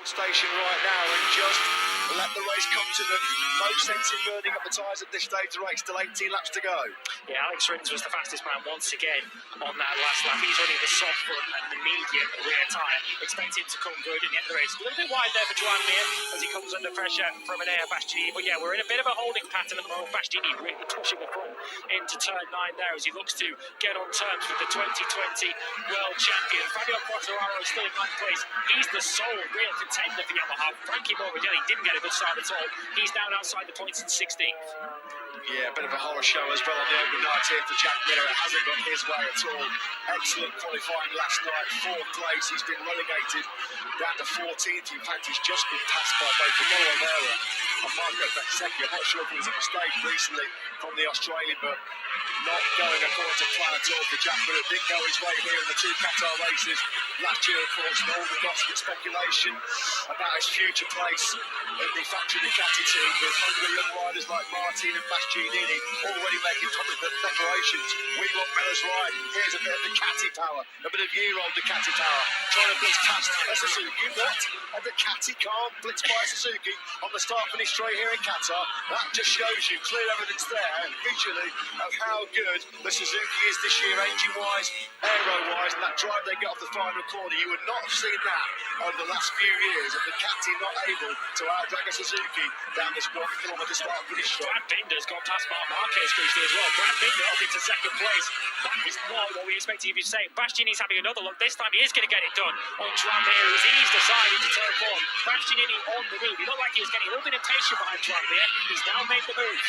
Station right now and just let the race come to them. No sense in burning up the tyres at this stage of the race. Still 18 laps to go. Yeah, Alex Rins was the fastest man once again on that last lap. He's running the soft front and the medium rear tyre. Expect him to come good in the end of the race. A little bit wide there for Joan Mir as he comes under pressure from an air Bastianini. But yeah, we're in a bit of a holding pattern at the moment. Bastianini really pushing the front into turn 9 there as he looks to get on terms with the 2020 world champion. Fabio Quartararo is still in 9th place. He's the sole real contender for Yamaha. Frankie Morbidelli didn't get a good start at all. He's down outside the points in 16th. Yeah, a bit of a horror show as well on the opening night here for Jack Miller. It hasn't gone his way at all. Excellent qualifying last night, 4th place. He's been relegated down to 14th. In fact, he's just been passed by both Miguel Oliveira and Marco Bezzecchi. I'm not sure if it was a mistake recently from the Australian, but not going according to plan at all for Jack Miller. It didn't go his way here in the 2 Qatar races last year, of course, and all the gossip and speculation about his future place in the factory Ducati team with hungry young riders like Martin and Bastianini already making public declarations. We want Miller's ride. Here's a bit of Ducati power, a bit of year-old Ducati power, trying to blitz past a Suzuki. What? A Ducati can't blitz by a Suzuki on the start-finish straight here in Qatar. That just shows you clear evidence there visually of how good the Suzuki is this year, engine-wise, aero-wise, and that drive they get off the final corner. You would not have seen that over the last few years of Ducati not able to outdrag a Suzuki down this 1 kilometre start-finish straight. Brad Binder's gone past Marc Marquez crucially as well. Brad Binder up into 2nd place. That is not what we expected him to say. Bastianini's having another look. This time he is going to get it done on Joan Mir, who's eased aside into turn 4. Bastianini on the move. He looked like he was getting a little bit impatient behind Joan Mir. He's now made the move.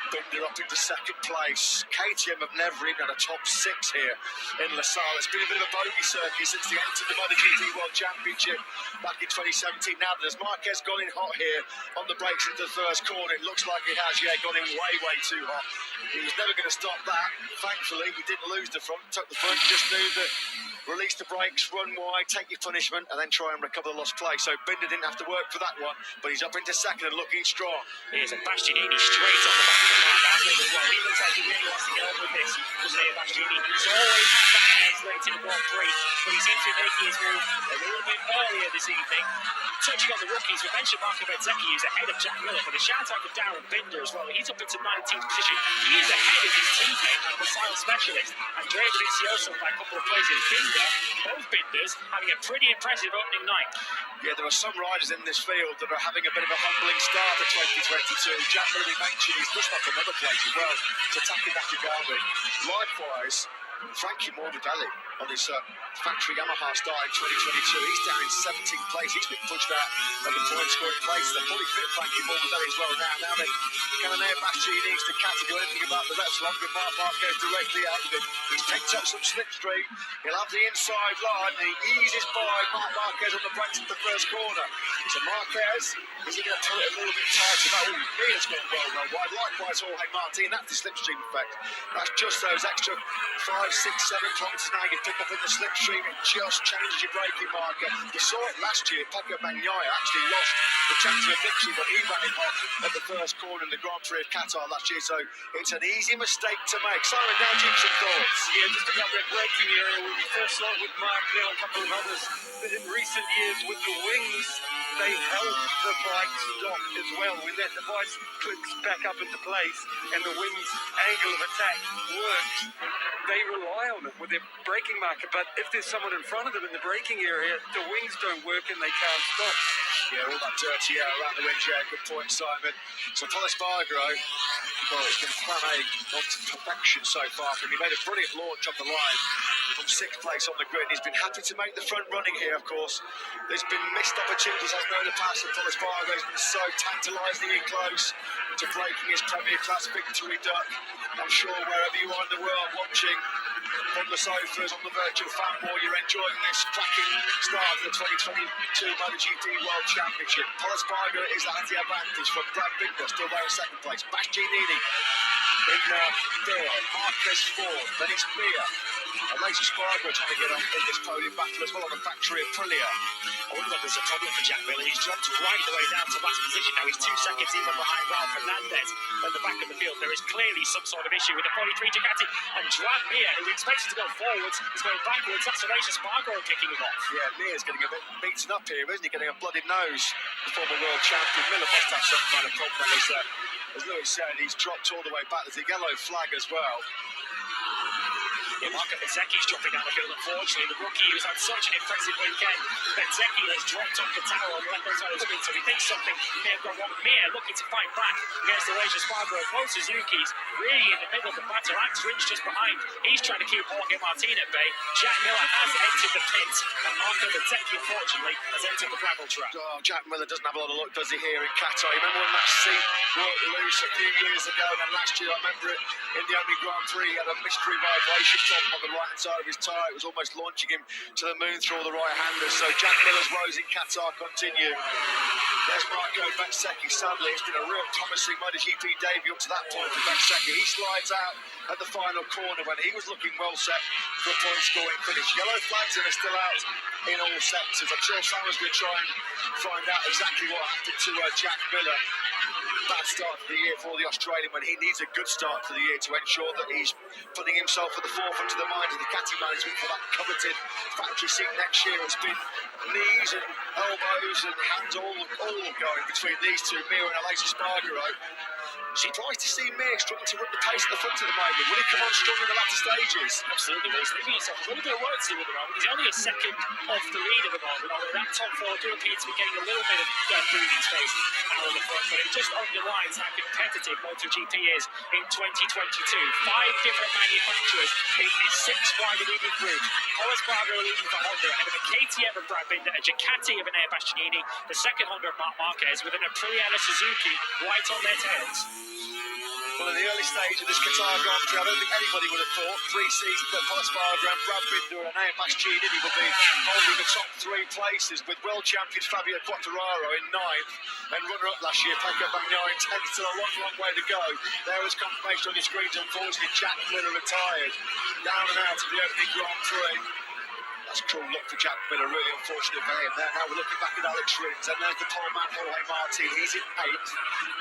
Binder up into 2nd place. KTM have never even had a top 6 here in La Salle. It's been a bit of a bogey circuit since they entered the MotoGP World Championship back in 2017. Now, has Marquez gone in hot here on the brakes into the first corner? It looks like he has, yeah, gone in way, way too hot. He was never going to stop that. Thankfully, he didn't lose the front, took the front, just knew that release the brakes, run wide, take your punishment, and then try and recover the lost place. So Binder didn't have to work for that one, but he's up into 2nd and looking strong. Here's a Bastianini straight on the back of the line as well. He looks like he really wants to get on with this. Jose Bastianini, he's always had that chance late in the Grand Prix, but he seems to be making his move a little bit earlier this evening. Touching on the rookies, we mentioned Marco Bezzecchi, who's ahead of Jack Miller, but a shout out to Darren Binder as well. He's up into 19th position. He is ahead of his teammate and the silent specialist, Andrea Dovizioso, by a couple of places. Binder, both Binders, having a pretty impressive opening night. Yeah, there are some riders in this field that are having a bit of a humbling start for 2022. Jack Miller, we mentioned, he's pushed up another place as well to Taki Nakagami. Likewise, Frankie Morbidelli on his factory Yamaha start in 2022. He's down in 17th place. He's been pushed out of the point scoring place. They're fully fit Frankie Morbidelli as well now. Now Canonero Bastianini needs to category anything about the reps along with Marc Marquez directly out of it. He's picked up some slipstream. He'll have the inside line and he eases by Marc Marquez on the brakes at the first corner. So Marquez, is he going to pull it a little bit tighter? No, Mia's gone well run wide. Likewise, Jorge Martin. That's the slipstream effect. That's just those extra 5, 6, 7 kilometres now you pick up in the slipstream. It just changes your braking marker. You saw it last year. Pecco Bagnaia actually lost the chance of a victory, but he ran it off at the first corner in the Grand Prix of Qatar last year. So it's an easy mistake to make. Simon, now do some thoughts. Yeah, just about that braking area when you first saw it with Mark, now a couple of others. But in recent years with the wings, they help the bike stop as well. When that device clicks back up into place and the wing's angle of attack works, they rely on it with their braking marker. But if there's someone in front of them in the braking area, the wings don't work and they can't stop. Yeah, all that dirty air around the wings. Yeah, good point, Simon. So Paul Espargaro, well, it's been plan A on to perfection so far for him. He made a brilliant launch on the line from 6th place on the grid. He's been happy to make the front running here, of course. There's been missed opportunities, as known in the past, and Paul Espargaro has been so tantalisingly close to breaking his Premier Class victory duck. I'm sure wherever you are in the world watching from the sofas on the virtual fan wall, you're enjoying this cracking start of the 2022 MotoGP World Championship. Paul Espargaro has the advantage from Brad Binder, still there in 2nd place. Bastianini in third, Marquez 4th, then it's Mir. Lazy Spargo trying to get on in this podium battle as well on the factory of Aprilia. I wonder if there's a problem for Jack Miller. He's dropped right the way down to last position now. He's 2 seconds even behind Raul Fernandez at the back of the field. There is clearly some sort of issue with the 43 Ducati. And Joan Mir, who expected to go forwards, is going backwards. That's Lazy Spargo kicking him off. Yeah, Mir's getting a bit beaten up here, isn't he? Getting a bloody nose. The former world champion. Miller must have some kind of problem. As Lewis said, he's dropped all the way back. There's a yellow flag as well. Yeah, Marco Bezzecchi's dropping out the field, unfortunately. The rookie who's had such an impressive weekend. Bezzecchi has dropped off the tower on the left-hand side of the screen, so he thinks something may have gone wrong. Mir looking to fight back against the Lazy Spargo. Both Suzuki's really in the middle of the battle. Alex Rins just behind. He's trying to keep Jorge Martin at bay. Jack Miller has entered the pit, and Marco Bezzecchi, unfortunately, has entered the gravel trap. Oh, Jack Miller doesn't have a lot of luck, does he, here in Qatar? You remember when that seat broke loose a few years ago, and then last year, I remember it in the Omni Grand Prix, he had a mystery vibration problem on the right-hand side of his tyre. It was almost launching him to the moon through all the right-handers. So Jack Miller's woes in Qatar continue. There's Marco Bezzecchi. Sadly, it's been a real promising MotoGP debut up to that point for Bezzecchi. He slides out at the final corner when he was looking well set for a point-scoring finish. Yellow flags are still out in all sectors. I'm sure Simon's going to try and find out exactly what happened to Jack Miller. Bad start to the year for the Australian when he needs a good start to the year to ensure that he's putting himself at the forefront of the mind of the Ducati management for that coveted factory seat next year. It's been knees and elbows and hands all going between these two, Mir and Lazy Spargo. Surprised to see Mir struggling to run the pace at the front at the moment. Will he come on strong in the latter stages? Absolutely, he's leaving himself a little bit of work to do at the moment. He's only a second off the lead at the moment, although that top four do appear to be getting a little bit of breathing space out on the front, but it just underlines how competitive MotoGP is in 2022. 5 different manufacturers in this 6-wide leading group. Paul Espargaro leading for Honda ahead of a KTM of Brad Binder, a Ducati of Enea Bastianini, the second Honda of Marc Marquez, with an Aprilia and a Suzuki right on their tails. Well, in the early stage of this Qatar Grand Prix, I don't think anybody would have thought pre-season that Paul Espargaro and Brad Binder and Enea Bastianini would be holding the top 3 places, with world champion Fabio Quartararo in 9th and runner-up last year, Pecco Bagnaia in 10th. Still a long way to go. There was confirmation on your screens. Unfortunately, Jack Miller retired. Down and out of the opening Grand Prix. That's a cruel look for Jack Miller, really unfortunate for him. Now we're looking back at Alex Rins, and there's the pole man, Jorge Martin. He's in 8th.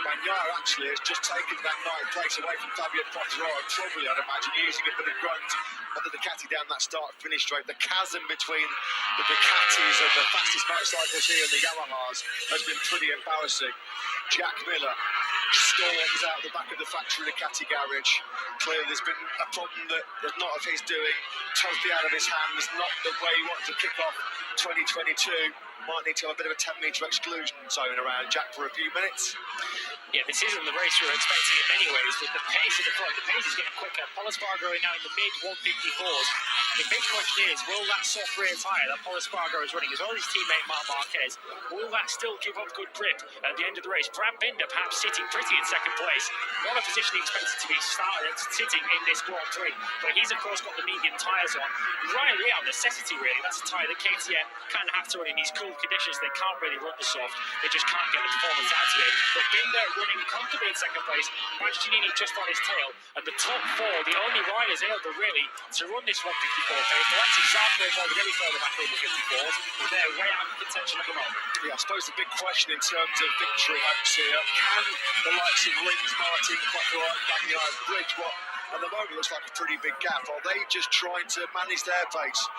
Bagnaia actually has just taken that 9th place away from Fabio Quartararo, probably, I'd imagine, using a bit of grunt on the Ducati down that start-finish straight. The chasm between the Ducatis and the fastest motorcycles here and the Yamahas has been pretty embarrassing. Jack Miller storms out the back of the factory Ducati garage. Clearly there's been a problem that is not of his doing, totally out of his hands, not the way he wanted to kick off 2022. Might need to have a bit of a 10-metre exclusion zone around Jack for a few minutes. Yeah, this isn't the race we were expecting in many ways, with the pace at the front. The pace is getting quicker. Paul Espargaro now in the mid-154s. The big question is, will that soft rear tyre that Paul Espargaro is running, as well as his teammate Marc Marquez, will that still give up good grip at the end of the race? Brad Binder perhaps sitting pretty in second place. Not a position he expected to be sitting in this Grand Prix, but he's of course got the medium tyres on. Ryan Real, necessity really, that's a tyre that KTM kind of have to run in these cool conditions. They can't really run the soft, they just can't get the performance out of it. But Binder running comfortably in second place, Bastianini just on his tail, and the top 4, the only riders able really to run this 154 pace. The likes of Zarco more than any further back over 54s, but they're way out of contention at the moment. Yeah, I suppose the big question in terms of victory hopes here, can the likes of Rins, Martin, Quartararo, Bagnaia bridge what at the moment looks like a pretty big gap? Are they just trying to manage their pace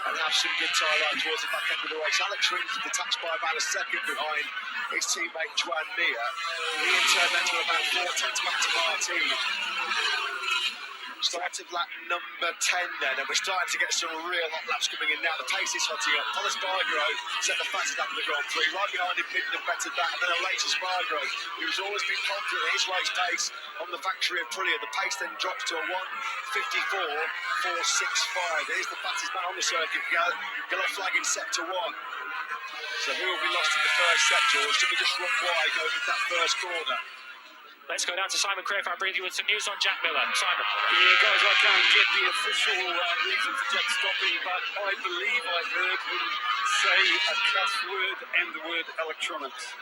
and have some good tie line towards the back end of the race? Alex Rins is detached by about a second behind his teammate Joan Mir. He in turn then to about 4 tenths back to Martin. Start of lap number 10 then, and we're starting to get some real hot laps coming in now. The pace is hotting up. Paul Espargaro set the fastest lap of the Grand Prix. Right behind him, Binder bettered that, and then a Lazy Spargo, who's always been confident in his race pace on the factory of Aprilia. The pace then drops to a 1:54.465. It is the fastest man on the circuit. Yellow flag in sector 1. So who will be lost in the first sector, or should we just run wide going into that first corner? Let's go down to Simon Crayford briefly with some news on Jack Miller. Simon. Yeah, guys, I can't get the official reason for Jack stopping, but I believe I heard him say a cuss word and the word electronics.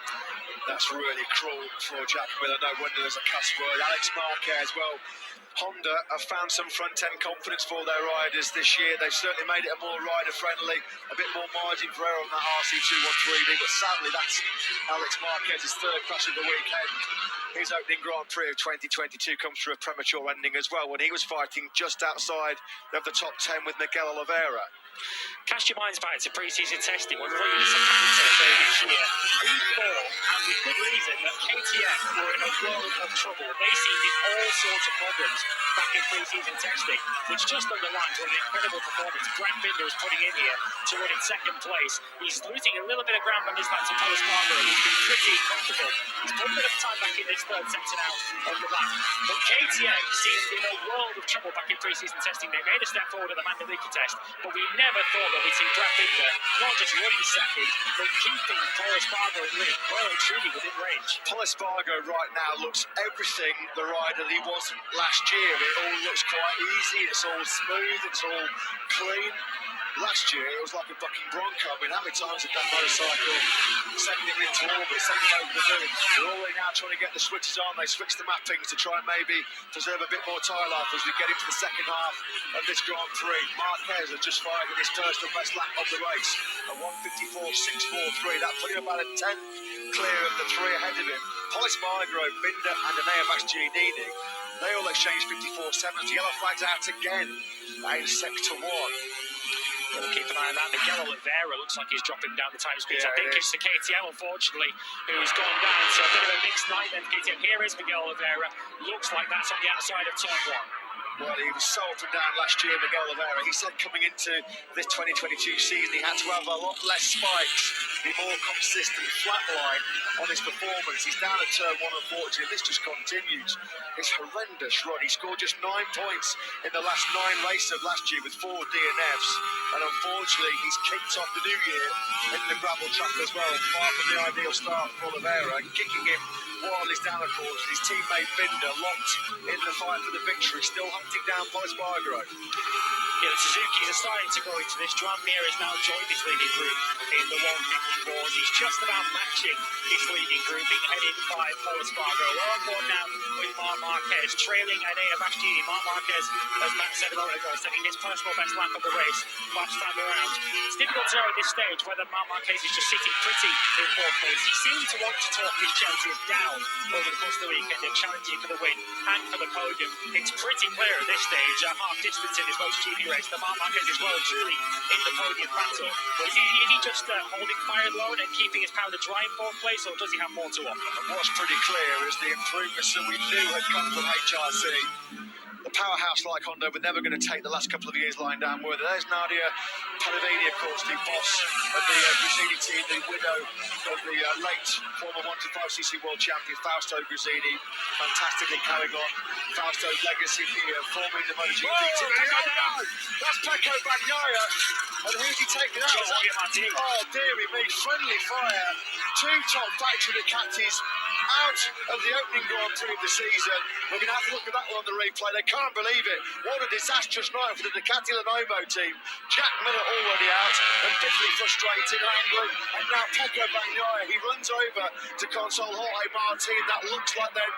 That's really cruel for Jack Miller. No wonder there's a cuss word. Alex Marquez, well, Honda have found some front-end confidence for their riders this year. They've certainly made it a more rider-friendly, a bit more margin for error on that RC213B, but sadly that's Alex Marquez's third crash of the weekend. His opening Grand Prix of 2022 comes through a premature ending as well, when he was fighting just outside of the top 10 with Miguel Oliveira. Cast your minds back to pre-season testing when Williams and Panther this year. We thought, and with good reason, that KTM were in a world of trouble. They seemed in all sorts of problems back in pre-season testing, which just underlines what an incredible performance Brad Binder is putting in here to run in second place. He's losing a little bit of ground on his back to Paul Espargaro, and he's been pretty comfortable. He's put a bit of time back in this third sector now on the back. But KTM seemed in a world of trouble back in pre-season testing. They made a step forward at the Mandalika test, but we never thought that we'd see Brad Binder not just running second, but keeping Paul Espargaro really well and truly within range. Paul Espargaro right now looks everything the rider he wasn't last year. It all looks quite easy, it's all smooth, it's all clean. Last year it was like a bucking bronco. I mean, how many times did that motorcycle send him into orbit, send him over the moon? They're all now trying to get the switches on. They switch the mappings to try and maybe preserve a bit more tyre life as we get into the second half of this Grand Prix. Marquez has just fired in his personal best lap of the race, a 1:54.643. That put him about a tenth clear of the three ahead of him. Paul Espargaro, Binder and Enea Bastianini, they all exchanged 54.70. Yellow flags out again in sector one. We'll keep an eye on that. Miguel Oliveira looks like he's dropping down the time speeds. Yeah, I think it's the KTM, unfortunately, who's gone down. So a bit of a mixed night then for KTM. Here is Miguel Oliveira. Looks like that's on the outside of turn one. Well, he was so up and down last year, Miguel Oliveira. He said coming into this 2022 season he had to have a lot less spikes, be more consistent, flat line on his performance. He's down at turn one, unfortunately. This just continues. It's horrendous run. He scored just 9 points in the last 9 races of last year with 4 DNFs. And unfortunately, he's kicked off the new year in the gravel track as well. Far from the ideal start for Oliveira, and kicking him while he's down, of course. His teammate Binder locked in the fight for the victory, still hunting down Paul Espargaro. Yeah, the Suzukis are starting to go into this. Joan Mir has now joined his leading group in the 154s. He's just about matching his leading group, being headed by Paul Espargaro. We're on board now with Marc Marquez, trailing Enea Bastianini. Marc Marquez, as Matt said a moment ago, setting his personal best lap of the race last time around. It's difficult to know at this stage whether Marc Marquez is just sitting pretty in fourth place. He seemed to want to talk his chances down over the course of the weekend and challenging for the win and for the podium. It's pretty clear at this stage, half distance in his MotoGP race, that Marc Marquez is well and truly in the podium battle. But is he just holding fire low and keeping his powder dry in fourth place, or does he have more to offer? And what's pretty clear is the improvements that we knew had come from HRC. The powerhouse like Honda were never going to take the last couple of years lying down, were they? There's Nadia Palavini, of course, the boss of the Gresini team, the widow of the late former 125cc world champion Fausto Gresini, fantastically carrying on Fausto's legacy here, forming the MotoGP team. That's Pecco Bagnaia, and who's he taking out? Oh, dearie me, friendly fire. 2 top factory Ducatis out of the opening Grand Prix of the season. We're going to have to look at that one on the replay. They can't believe it. What a disastrous night for the Ducati Lenovo team. Jack Miller already out and bitterly frustrated and angry. And now Pecco Bagnaia, he runs over to console Jorge Martin. That looks like then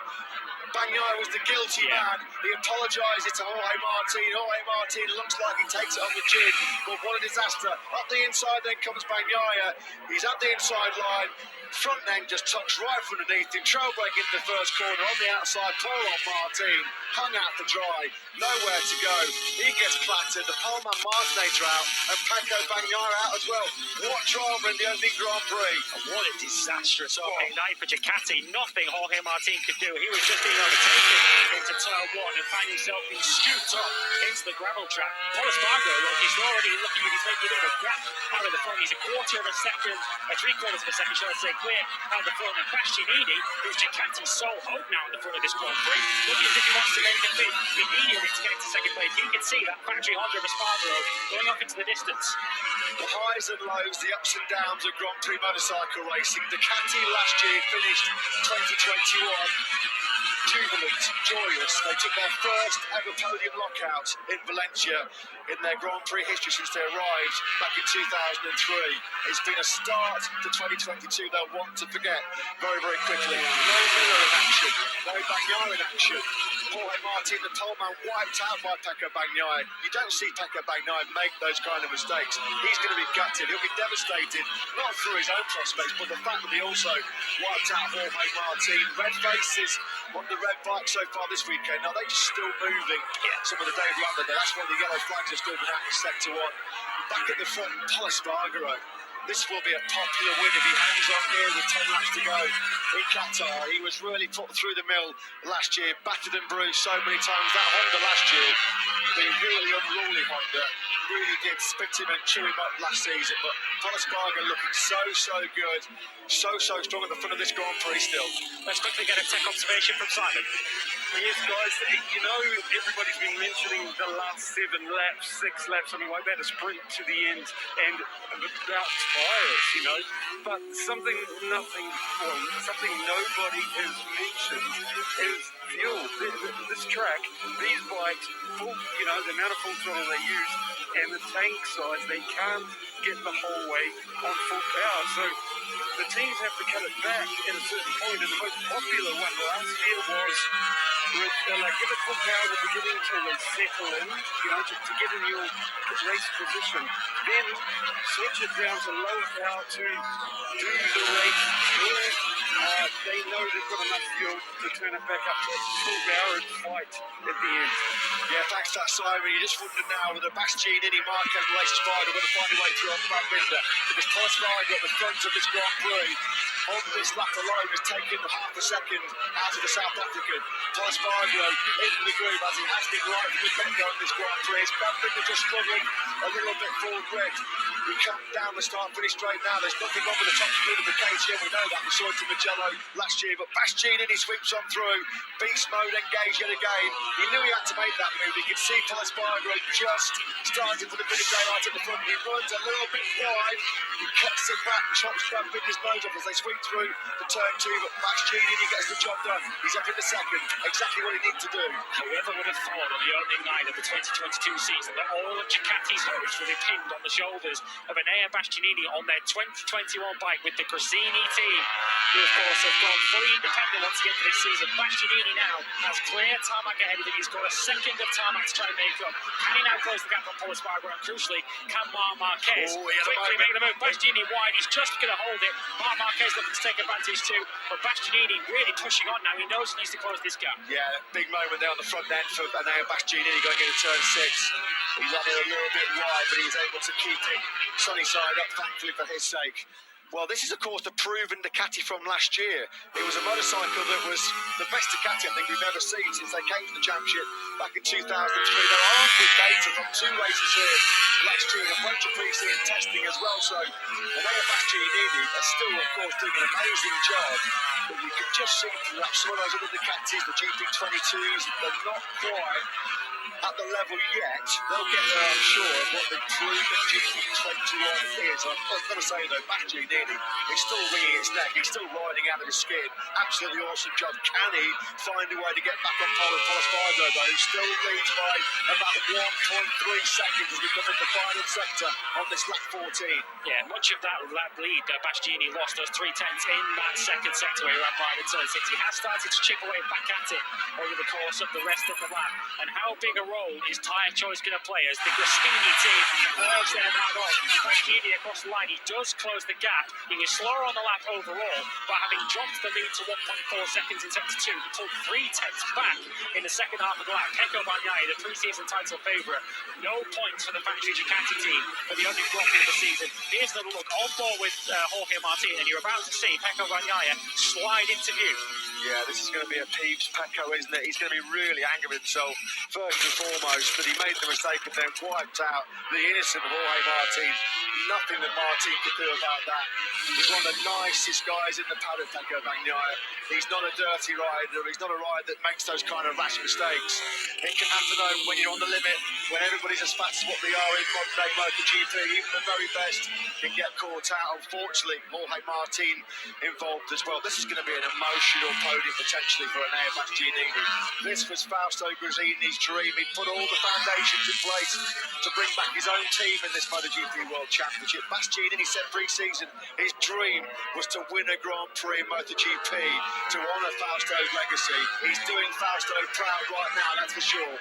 Bagnaia was the guilty man. He apologises to Jorge Martin. Jorge Martin looks like he takes it on the chin. But what a disaster. Up the inside then comes Bagnaia. He's at the inside line. Front end just tucks right from underneath him. Trailbreak into the first corner. On the outside, poor old Martin hung out to dry. Nowhere to go. He gets clattered. The poleman Martinator out. And Pecco Bagnaia out as well. What drama in the opening Grand Prix. And what a disastrous opening night for Ducati. Nothing Jorge Martin could do. He was just being overtaken into turn one and found himself being scooped up into the gravel trap. Paul Espargaro, look, he's already looking at his making a bit of a gap out of the front. He's a quarter of a second, 3/4 of a second, shall I say, clear out the front. And Bastianini, who's Ducati's sole hope now in the front of this Grand Prix, looking as if he wants to make a bid immediately to get into second place. You can see that factory Honda of Espargaro going off into the distance. The highs and lows, the ups and downs of Grand Prix motorcycle racing. Ducati last year finished 2021 jubilant, joyous. They took their first ever podium lockout in Valencia in their Grand Prix history since they arrived back in 2003. It's been a start to 2022 they'll want to forget very, very quickly. No Miller in action, no Bagnaia in action. Jorge Martin, the tall man, wiped out by Pecco Bagnaia. You don't see Pecco Bagnaia make those kind of mistakes. He's going to be gutted. He'll be devastated, not through his own prospects, but the fact that he also wiped out Jorge Martin. Red faces on the red bike so far this weekend. Now they're just still moving. Some of the Dave London, that's why the yellow flags are still been out in sector 1. Back at the front, Pol Espargaro. This will be a popular win if he hangs on here with 10 laps to go in Qatar. He was really put through the mill last year, battered and bruised so many times. That Honda last year, the really unruly Honda, really did spit him and chew him up last season. But Pol Espargaro looking so good, so strong at the front of this Grand Prix still. Let's quickly get a tech observation from Simon. Yes, guys, you know, everybody's been mentioning the last 7 laps, 6 laps, something like that, a sprint to the end, and about tires, you know. But something nobody has mentioned is fuel. This track, these bikes, you know, the amount of full throttle they use and the tank size, they can't get the whole way on full power. So the teams have to cut it back at a certain point, and the most popular one last year was give it full power at the beginning until they settle in, you know, to get in your race position. Then switch it down to low power to do the race till they know they've got enough fuel to turn it back up to full power and fight at the end. Yeah, thanks to that, Simon. You just wonder now whether Bastianini, Marquez, and Lace Spider are going to find a way through on Van Binder. Because Pol Espargaro at the front of this Grand Prix on this lap alone has taken half a second out of the South African. Pol Espargaro in the groove as he has been right from the get-go in this Grand Prix. Van Binder just struggling a little bit forward grid. We come down the start-finish straight now. There's nothing wrong with the top speed of the KTM. We know that. We saw it in Mugello last year. But Bastianini sweeps on through. Beast mode engaged yet again. He knew he had to make that move. You can see Pol Espargaro just starting for the bit of daylight at the front. He runs a little bit wide. He cuts it back, chops Van Binder's nose off as they sweep through the turn 2. But Bastianini gets the job done. He's up in the second. Exactly what he needs to do. Whoever would have thought on the opening night of the 2022 season that all of Ducati's hopes would be pinned on the shoulders of Enea Bastianini on their 2021 bike with the Gresini team, who of course have gone fully independent once again for this season. Bastianini now has clear tarmac ahead of him. He's got a second of tarmac to try and make up. Can he now close the gap on Pol Espargaro? And crucially, can Marc Marquez quickly make the move? Bastianini wide, he's just going to hold it. Marc Marquez looking to take advantage too, but Bastianini really pushing on now. He knows he needs to close this gap. Yeah, big moment there on the front end for Enea Bastianini going into turn 6. He ran it a little bit wide, but he was able to keep it sunny side up, thankfully for his sake. Well, this is, of course, the proven Ducati from last year. It was a motorcycle that was the best Ducati I think we've ever seen since they came to the championship back in 2003. They're armed with data from 2 races here last year, a bunch of pre-season testing as well. So, Enea Bastianini are still, of course, doing an amazing job. But you can just see perhaps some of those other Ducatis, the GP22s, they're not quite at the level yet. They'll get there, I'm sure, of what the proven GP21 is. I've got to say, though, Bastianini is still wringing his neck. He's still riding out of his skin. Absolutely awesome job. Can he find a way to get back on Pol Espargaro, though, who still leads by about 1.3 seconds as we come into the final sector on this lap 14. Yeah, much of that lap lead that Bastianini lost, those 3 tenths in that second sector where he ran right in turn 6. He has started to chip away back at it over the course of the rest of the lap. And how big a role is tyre choice going to play as the Gresini team urge their man on? Bastianini across the line, he does close the gap. He was slower on the lap overall, but having dropped the lead to 1.4 seconds in sector 2, he pulled 3 tenths back in the second half of the lap. Pecco Bagnaia, the pre-season title favourite, no points for the factory Ducati team for the only Grand Prix of the season. Here's another look on board with Jorge Martin, and you're about to see Pecco Bagnaia slide into view. Yeah, this is going to be a peeps Pecco, isn't it? He's going to be really angry with himself, first and foremost, that he made the mistake and then wiped out the innocent Jorge Martin. Nothing that Martin could do about that. He's one of the nicest guys in the paddock, Pecco Bagnaia. He's not a dirty rider. He's not a rider that makes those kind of rash mistakes. It can happen, though, when you're on the limit, when everybody's as fast as what they are in modern-day MotoGP. Even the very best can get caught out. Unfortunately, Jorge Martin involved as well. This is going to be an emotional podium podium potentially for Enea Bastianini. This was Fausto Gresini's dream. He put all the foundations in place to bring back his own team in this MotoGP World Championship. Bastianini said pre-season his dream was to win a Grand Prix in MotoGP to honour Fausto's legacy. He's doing Fausto proud right now, that's for sure.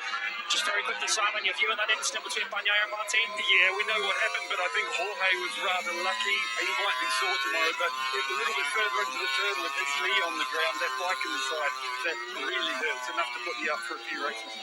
Just very quickly, Simon, your view on that incident between Bagnaia and Martin? Yeah, we know what happened, but I think Jorge was rather lucky. He might be sore tomorrow, but a little bit further into the turn with his knee on the ground, that bike in the side, that really hurts enough to put you up for a few races.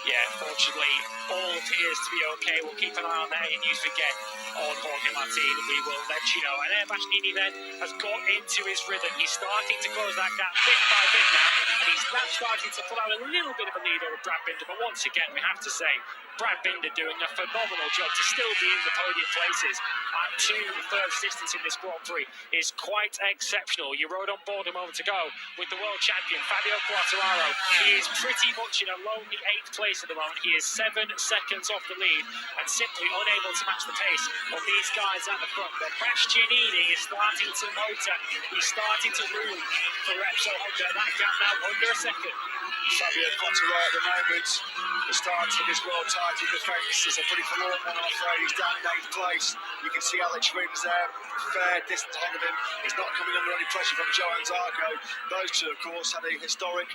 Yeah, fortunately, all appears to be okay. We'll keep an eye on that. Any news we get on Jorge Martin, we will let you know. And Bastianini then has got into his rhythm. He's starting to close that gap bit by bit now, and he's now starting to pull out a little bit of a lead over Brad Binder. But once again, we have to say, Brad Binder doing a phenomenal job to still be in the podium places at 2 thirds distance in this Grand Prix is quite exceptional. You rode on board a moment ago with the world champion Fabio Quartararo. He is pretty much in a lonely 8th place at the moment. He is 7 seconds off the lead and simply unable to match the pace of these guys at the front. But Bastianini is starting to motor. He's starting to room for Repsol Honda. That gap now under a second. Fabio Quartararo at the moment, the start of his world title defence is a pretty forlorn one, I'm afraid. He's down in 8th place. You can see Alex Rins there, fair distance ahead of him. He's not coming under any pressure from Johan Zarco. Those two, of course, had a historic,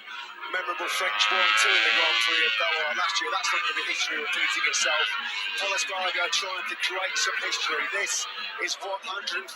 memorable French 1-2 in the Grand Prix of Doha last year. That's not going to be history repeating itself. Paul Espargaro trying to create some history. This is 136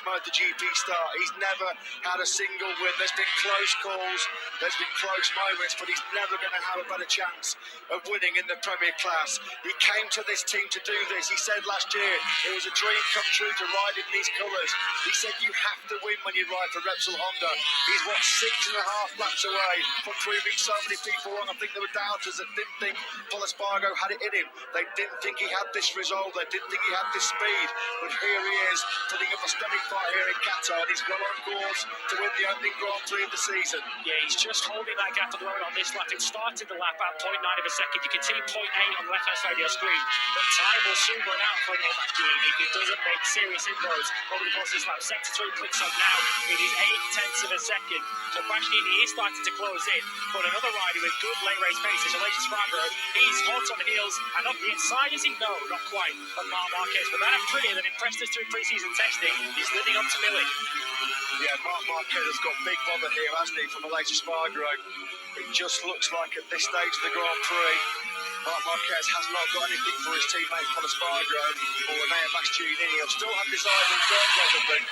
MotoGP start. He's never had a single win. There's been close calls, there's been close moments, but he's never going to have a better chance of winning in the Premier Class. He came to this team to do this. He said last year it was a dream come true to ride in these colours. He said you have to win when you ride for Repsol Honda. He's 6.5 laps away from proving so many people wrong. I think there were doubters that didn't think Paul Espargaro had it in him. They didn't think he had this resolve. They didn't think he had this speed. But here he is, putting up a stunning fight here in Qatar, and he's well on course to win the opening Grand Prix of the season. Yeah, he's just holding that gap at the moment on this lap. It started the lap at 0.9 of a second. You can see 0.8 on the left-hand side of your screen. But time will soon run out for Enea Bastianini if he doesn't make serious inroads over the course of this lap. Sector 3 clicks up now. It is 8/10 of a second. So Bastianini is starting to close in. But another rider with good late race pace is Aleix Espargaro. He's hot on the heels and up the inside, is he? No, not quite, of Marc Marquez. But that Aprilia that impressed us through pre-season testing is living up to billing. Yeah, Marc Marquez has got big bother here, hasn't he, from Aleix Espargaro. It just looks like at this stage of the Grand Prix, Marc Marquez has not got anything for his teammate Paul Espargaro or Enea Bastianini. He'll still have his eyes on third place, I think.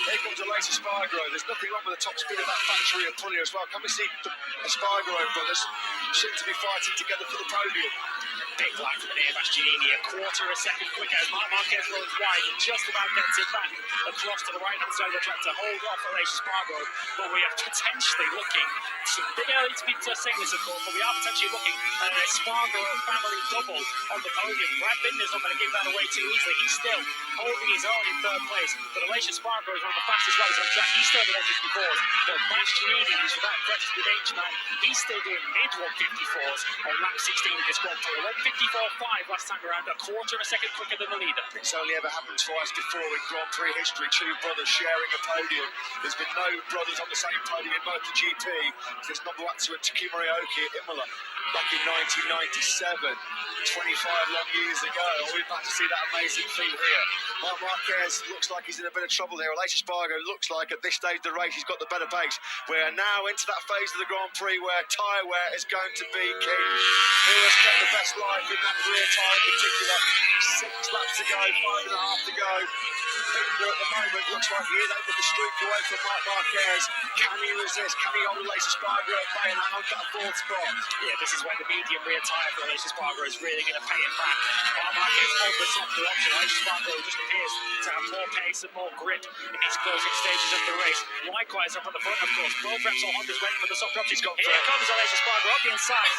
Here comes Aleix Espargaro. There's nothing wrong with the top speed of that factory Aprilia as well. Can we see the Espargaro brothers seem to be fighting together for the podium? Big line from Enea Bastianini, a quarter of a second quicker as Marc Marquez runs wide. He just about gets it back across to the right-hand side of the track to hold off Aleix Espargaro. But we are potentially looking, it's a bit early to be saying this, of course, but we are potentially looking at an Espargaro family double on the podium. Brad Binder's not going to give that away too easily. He's still holding his own in third place. But Aleix Espargaro is one of the fastest riders on the track. He's still in the 154s. But Bastianini, who's without precious with age man, he's still doing mid-154s on lap 16 of this Grand Prix. 154.5 last time around, a quarter of a second quicker than the leader. It's only ever happened twice before in Grand Prix history, two brothers sharing a podium. There's been no brothers on the same podium in MotoGP since Nobuatsu and Takuma Ryoki at Imola back in 1997, 25 long years ago. We're about to see that amazing feat here. Marc Marquez looks like he's in a bit of trouble here. Aleix Espargaro looks like at this stage of the race he's got the better pace. We are now into that phase of the Grand Prix where tyre wear is going to be king. Who has kept the best life in that rear tyre in particular? 6 laps to go, 5.5 to go. Binder at the moment looks like he is able to streak away from Marc Marquez. Can he resist? Can he hold Aleix Espargaro at bay and hang on to that 4th spot? Yeah, this is when the medium rear tyre for Aleix Espargaro is really going to pay him back. Marc Marquez on the softer option. Aleix Espargaro just appears to have more pace and more grip in these closing stages of the race. Likewise up at the front, of course. Both Repsol Honda's waiting for the softer option. He's got Here comes Aleix Espargaro up the inside.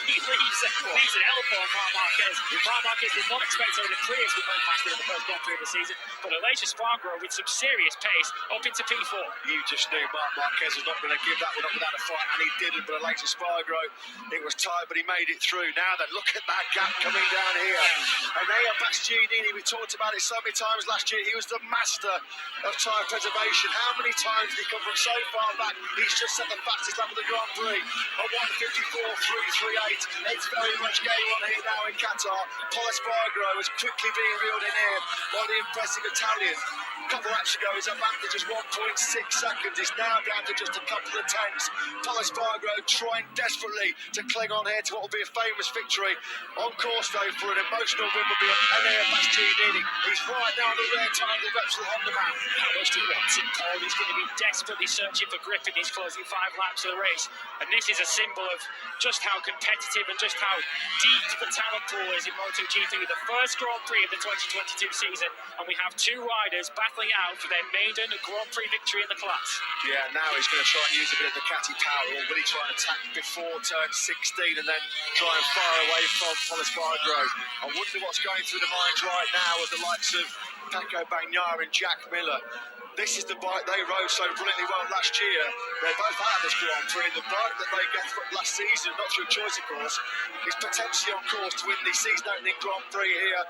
He leaves an elbow on Marc Marquez. Marc Marquez did not expect to win the Prius with no past in the first Grand Prix of the season, but Aleix Espargaro with some serious pace up into P4. You just knew Marc Marquez was not going to give that one up without a fight, and he didn't. But Aleix Espargaro, it was tight, but he made it through. Now then, look at that gap coming down here. Enea Bastianini, we talked about it so many times last year. He was the master of tyre preservation. How many times did he come from so far back? He's just set the fastest lap of the Grand Prix at 1:54.338. It's very much game on here now in Qatar. Paul Espargaro is quickly being reeled in here by the impressive Italian. A couple laps ago, his advantage is 1.6 seconds. He's now down to just a couple of tenths. Paul Espargaro trying desperately to cling on here to what will be a famous victory. On course, though, for an emotional win will be Enea Bastianini. He's right now on the rear tyre of the Repsol Honda man. How much do you want him, Paul? He's going to be desperately searching for grip in these closing 5 laps of the race. And this is a symbol of just how competitive and just how deep the talent pool is in MotoGP. The first Grand Prix of the 2022 season, and we have 2 riders battling it out for their maiden Grand Prix victory in the class. Yeah, now he's going to try and use a bit of Ducati power, or will he try and attack before turn 16 and then try and fire away from Paul Espargaro? I wonder what's going through the minds right now of the likes of Pecco Bagnaia and Jack Miller. This is the bike they rode so brilliantly well last year. They're both out of this Grand Prix. The bike that they get last season, not through choice of course, is potentially on course to win the season-opening Grand Prix here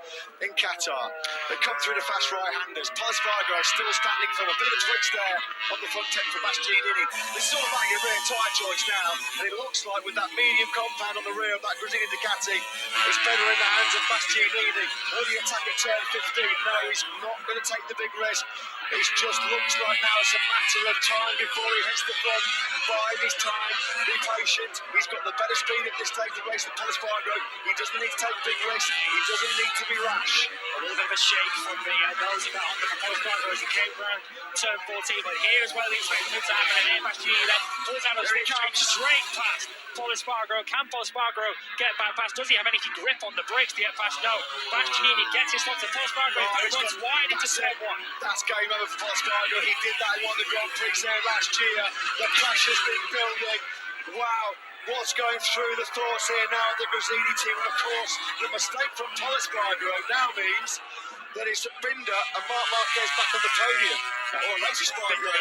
in Qatar. They come through the fast right-handers. Paul Espargaro still standing firm. A bit of a twitch there on the front end for Bastianini. This is all about your rear tyre choice now, and it looks like with that medium compound on the rear of that Brazilian Ducati, it's better in the hands of Bastianini. Will he attack at turn 15? No, he's not going to take the big risk. It just looks like now it's a matter of time before he hits the front. Bide his time, be patient. He's got the better speed at this stage of the race than Paul Espargaro. He doesn't need to take big risks. He doesn't need to be rash. A little bit of a shake from the nose of that Honda for Paul Espargaro as he came round turn 14. But here is where the expected to happen. And Bastianini then pulls out of slipstream straight past Paul Espargaro. Can Paul Espargaro get back past? Does he have any grip on the brakes to get past? No. Bastianini gets his spot to Paul Espargaro. He runs wide into turn 1. That's game over for Paul Espargaro. He did that in one of the Grand Prix there last year. The pressure's been building. Wow. What's going through the thoughts here now at the Gresini team? And of course, the mistake from Paul Espargaro now means that it's Binder and Marc Marquez back on the podium. Aleix Espargaro.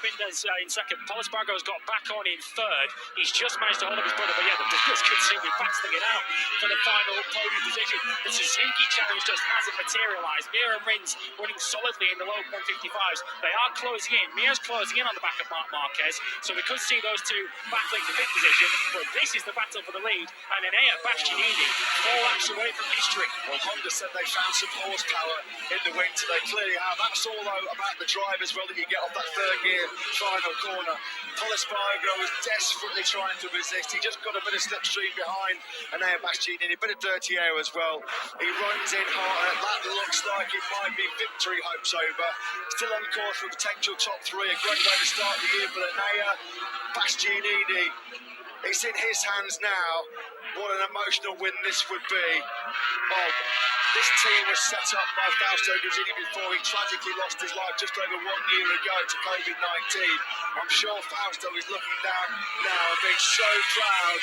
Binder's in second. Paul Espargaro's got back on in third. He's just managed to hold up his brother, but yeah, the Binders could seem to be battling it out for the final podium position. The Suzuki challenge just hasn't materialised. Mir and Rins running solidly in the low 155s. They are closing in. Mir's closing in on the back of Marc Marquez, so we could see those two battling for fifth position, but this is the battle for the lead, and Enea Bastianini 4 laps away from history. Well, Honda said they found some horsepower in the winter. They clearly have. That's all though about the drive as well that you get off that third gear final corner. Paul Espargaro was desperately trying to resist. He just got a bit of slipstream behind Enea Bastianini, a bit of dirty air as well. He runs in hard. That looks like it might be victory hopes over. Still on course for potential top 3. A great way to start the year for Enea Bastianini. It's in his hands now. What an emotional win this would be. Oh, this team was set up by Fausto Gresini before he tragically lost his life just over 1 year ago to COVID-19. I'm sure Fausto is looking down now and being so proud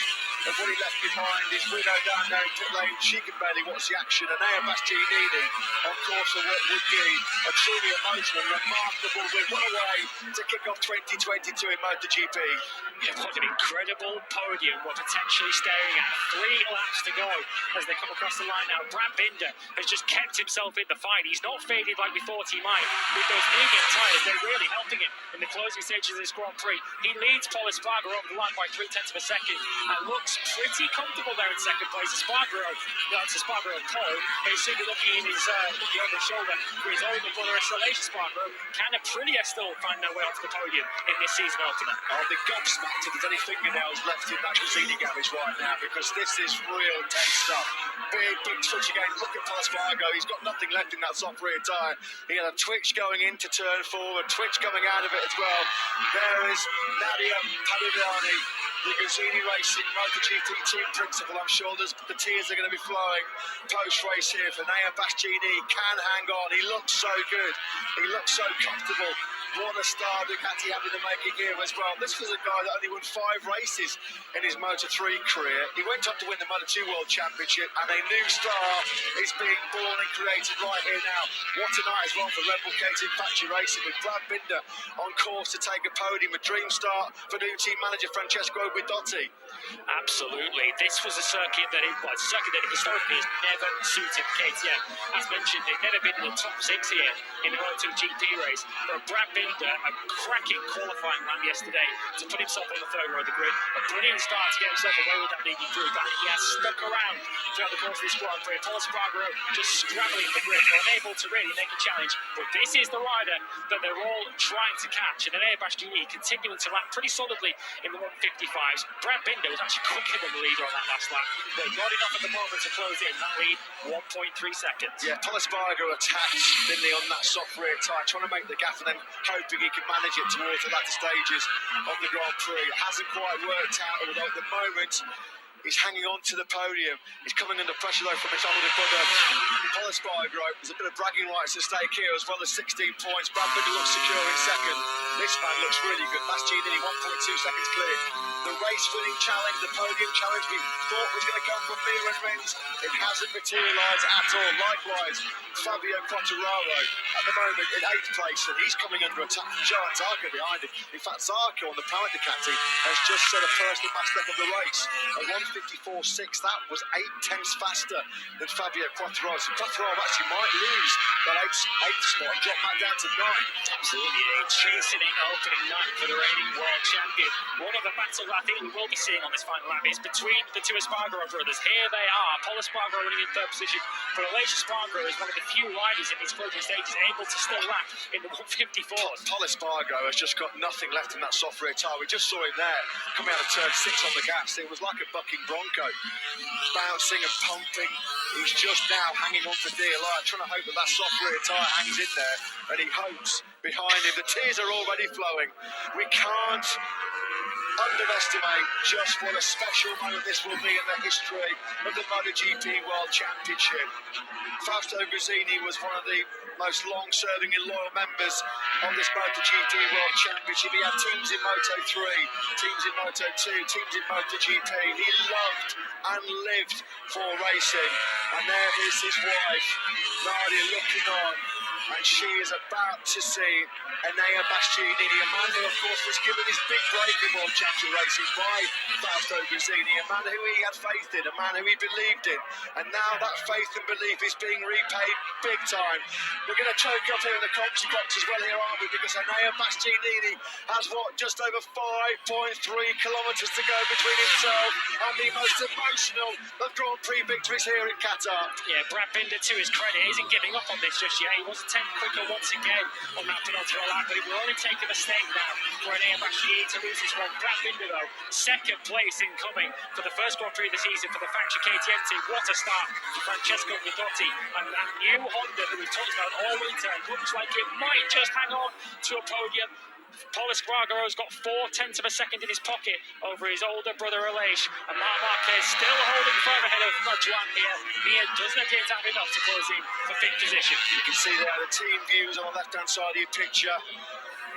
of what he left behind. His widow down there in pit lane, she can barely watch the action. And Enea Bastianini on course for what would be a truly emotional, remarkable win. What a way to kick off 2022 in MotoGP. Yeah, what an incredible podium we're potentially staring at. 3 laps to go as they come across the line now. Brad Binder has just kept himself in the fight. He's not faded like we thought he might. With those medium tyres, they're really helping him in the closing stages of this Grand Prix. He leads Paul Espargaro over the line by 0.3 of a second and looks pretty comfortable there in second place. That's Espargaro and Paul. He's soon looking in his looking over his shoulder for his older brother, Aleix Espargaro. Can Aprilia still find their way onto the podium in this season opener? I'll be gobsmacked if there's any fingernails left in that Gresini garage right now, because this is real tense stuff. Big switch again. Look at Paul Espargaro. He's got nothing left in that soft rear tyre. He had a twitch going into turn 4, a twitch coming out of it as well. There is Nadia Pavigliani, the Gresini Racing MotoGP team principal. I'm sure the tears are going to be flowing post-race here for Enea Bastianini. Can hang on. He looks so good. He looks so comfortable. What a start Ducati having to make it here as well. This was a guy that only won 5 races in his Moto3 career. He went on to win the Moto2 World Championship, and a new star is being born and created right here now. What a night as well for Red Bull KTM Factory Racing, with Brad Binder on course to take a podium. A dream start for new team manager Francesco Guidotti. Absolutely. This was a circuit that historically has never suited KTM. As mentioned, they've never been in the top 6 here in the Moto GP race. But Brad Binder, a cracking qualifying lap yesterday to put himself on the 3rd row of the grid. A brilliant start to get himself away with that leading group, and he has stuck around throughout the course of this Grand Prix. Paul Espargaro just scrabbling the grid, unable to really make a challenge. But this is the rider that they're all trying to catch. And Enea Bastianini continuing to lap pretty solidly in the 155s. Brad Binder was actually quicker than the leader on that last lap, but not enough at the moment to close in that lead, 1.3 seconds. Yeah, Paul Espargaro attacked, didn't he, on that soft rear tyre, trying to make the gap and then hoping he could manage it towards the latter stages of the Grand Prix. It hasn't quite worked out, although at the moment he's hanging on to the podium. He's coming under pressure though from his older brother. Paul Espargaro, there's a bit of bragging rights at stake here, as well as 16 points. Brad Binder looks secure in second. This man looks really good. Bastianini 1.2 seconds clear. The race-winning challenge, the podium challenge we thought was going to come from Mir and Rins, it hasn't materialised at all. Likewise, Fabio Quartararo at the moment in 8th place, and he's coming under attack from Johan Zarco behind him. In fact, Zarco on the Private Ducati has just set a personal best lap of the race. A 1:54.6, that was 8 tenths faster than Fabio Quartararo. So Quartararo actually might lose that 8th spot and drop back down to 9. Absolutely, they're chasing it opening night for the reigning world champion. One of the battles I think we will be seeing on this final lap is between the two Espargaro brothers. Here they are, Paul Espargaro running in 3rd position, but Aleix Espargaro is one of the few riders in these closing stages able to still lap in the 154s. Paul Espargaro has just got nothing left in that soft rear tyre. We just saw him there coming out of turn 6 on the gas. It was like a bucking bronco, bouncing and pumping. He's just now hanging on for dear life, trying to hope that that soft rear tyre hangs in there, and he hopes behind him. The tears are already flowing. We can't underestimate just what a special moment this will be in the history of the MotoGP World Championship. Fausto Gresini was one of the most long-serving and loyal members of this MotoGP World Championship. He had teams in Moto3, teams in Moto2, teams in MotoGP. He loved and lived for racing. And there is his wife, Nadia, looking on, and she is about to see Enea Bastianini, a man who, of course, was given his big break in World Championship racing by Fausto Gresini, a man who he had faith in, a man who he believed in. And now that faith and belief is being repaid big time. We're going to choke up here in the comps box as well here, aren't we? Because Enea Bastianini has, just over 5.3 kilometres to go between himself and the most emotional of Grand Prix victories here in Qatar. Yeah, Brad Binder, to his credit, isn't giving up on this just yet. He was 10 quicker once again on that penultimate lap, but it will only take a mistake now for Enea Bastianini to lose this one. Brad Binder, though, 2nd place incoming for the first Grand Prix of the season for the Factory KTM team. What a start for Francesco Guidotti, and that new Honda that we've talked about all winter looks like it might just hang on to a podium. Paul Espargaro's got 0.4 seconds in his pocket over his older brother Aleix, and Marc Marquez still holding firm ahead of Juan here. He doesn't appear to have enough to close in for 5th position. You can see there the team views on the left-hand side of your picture.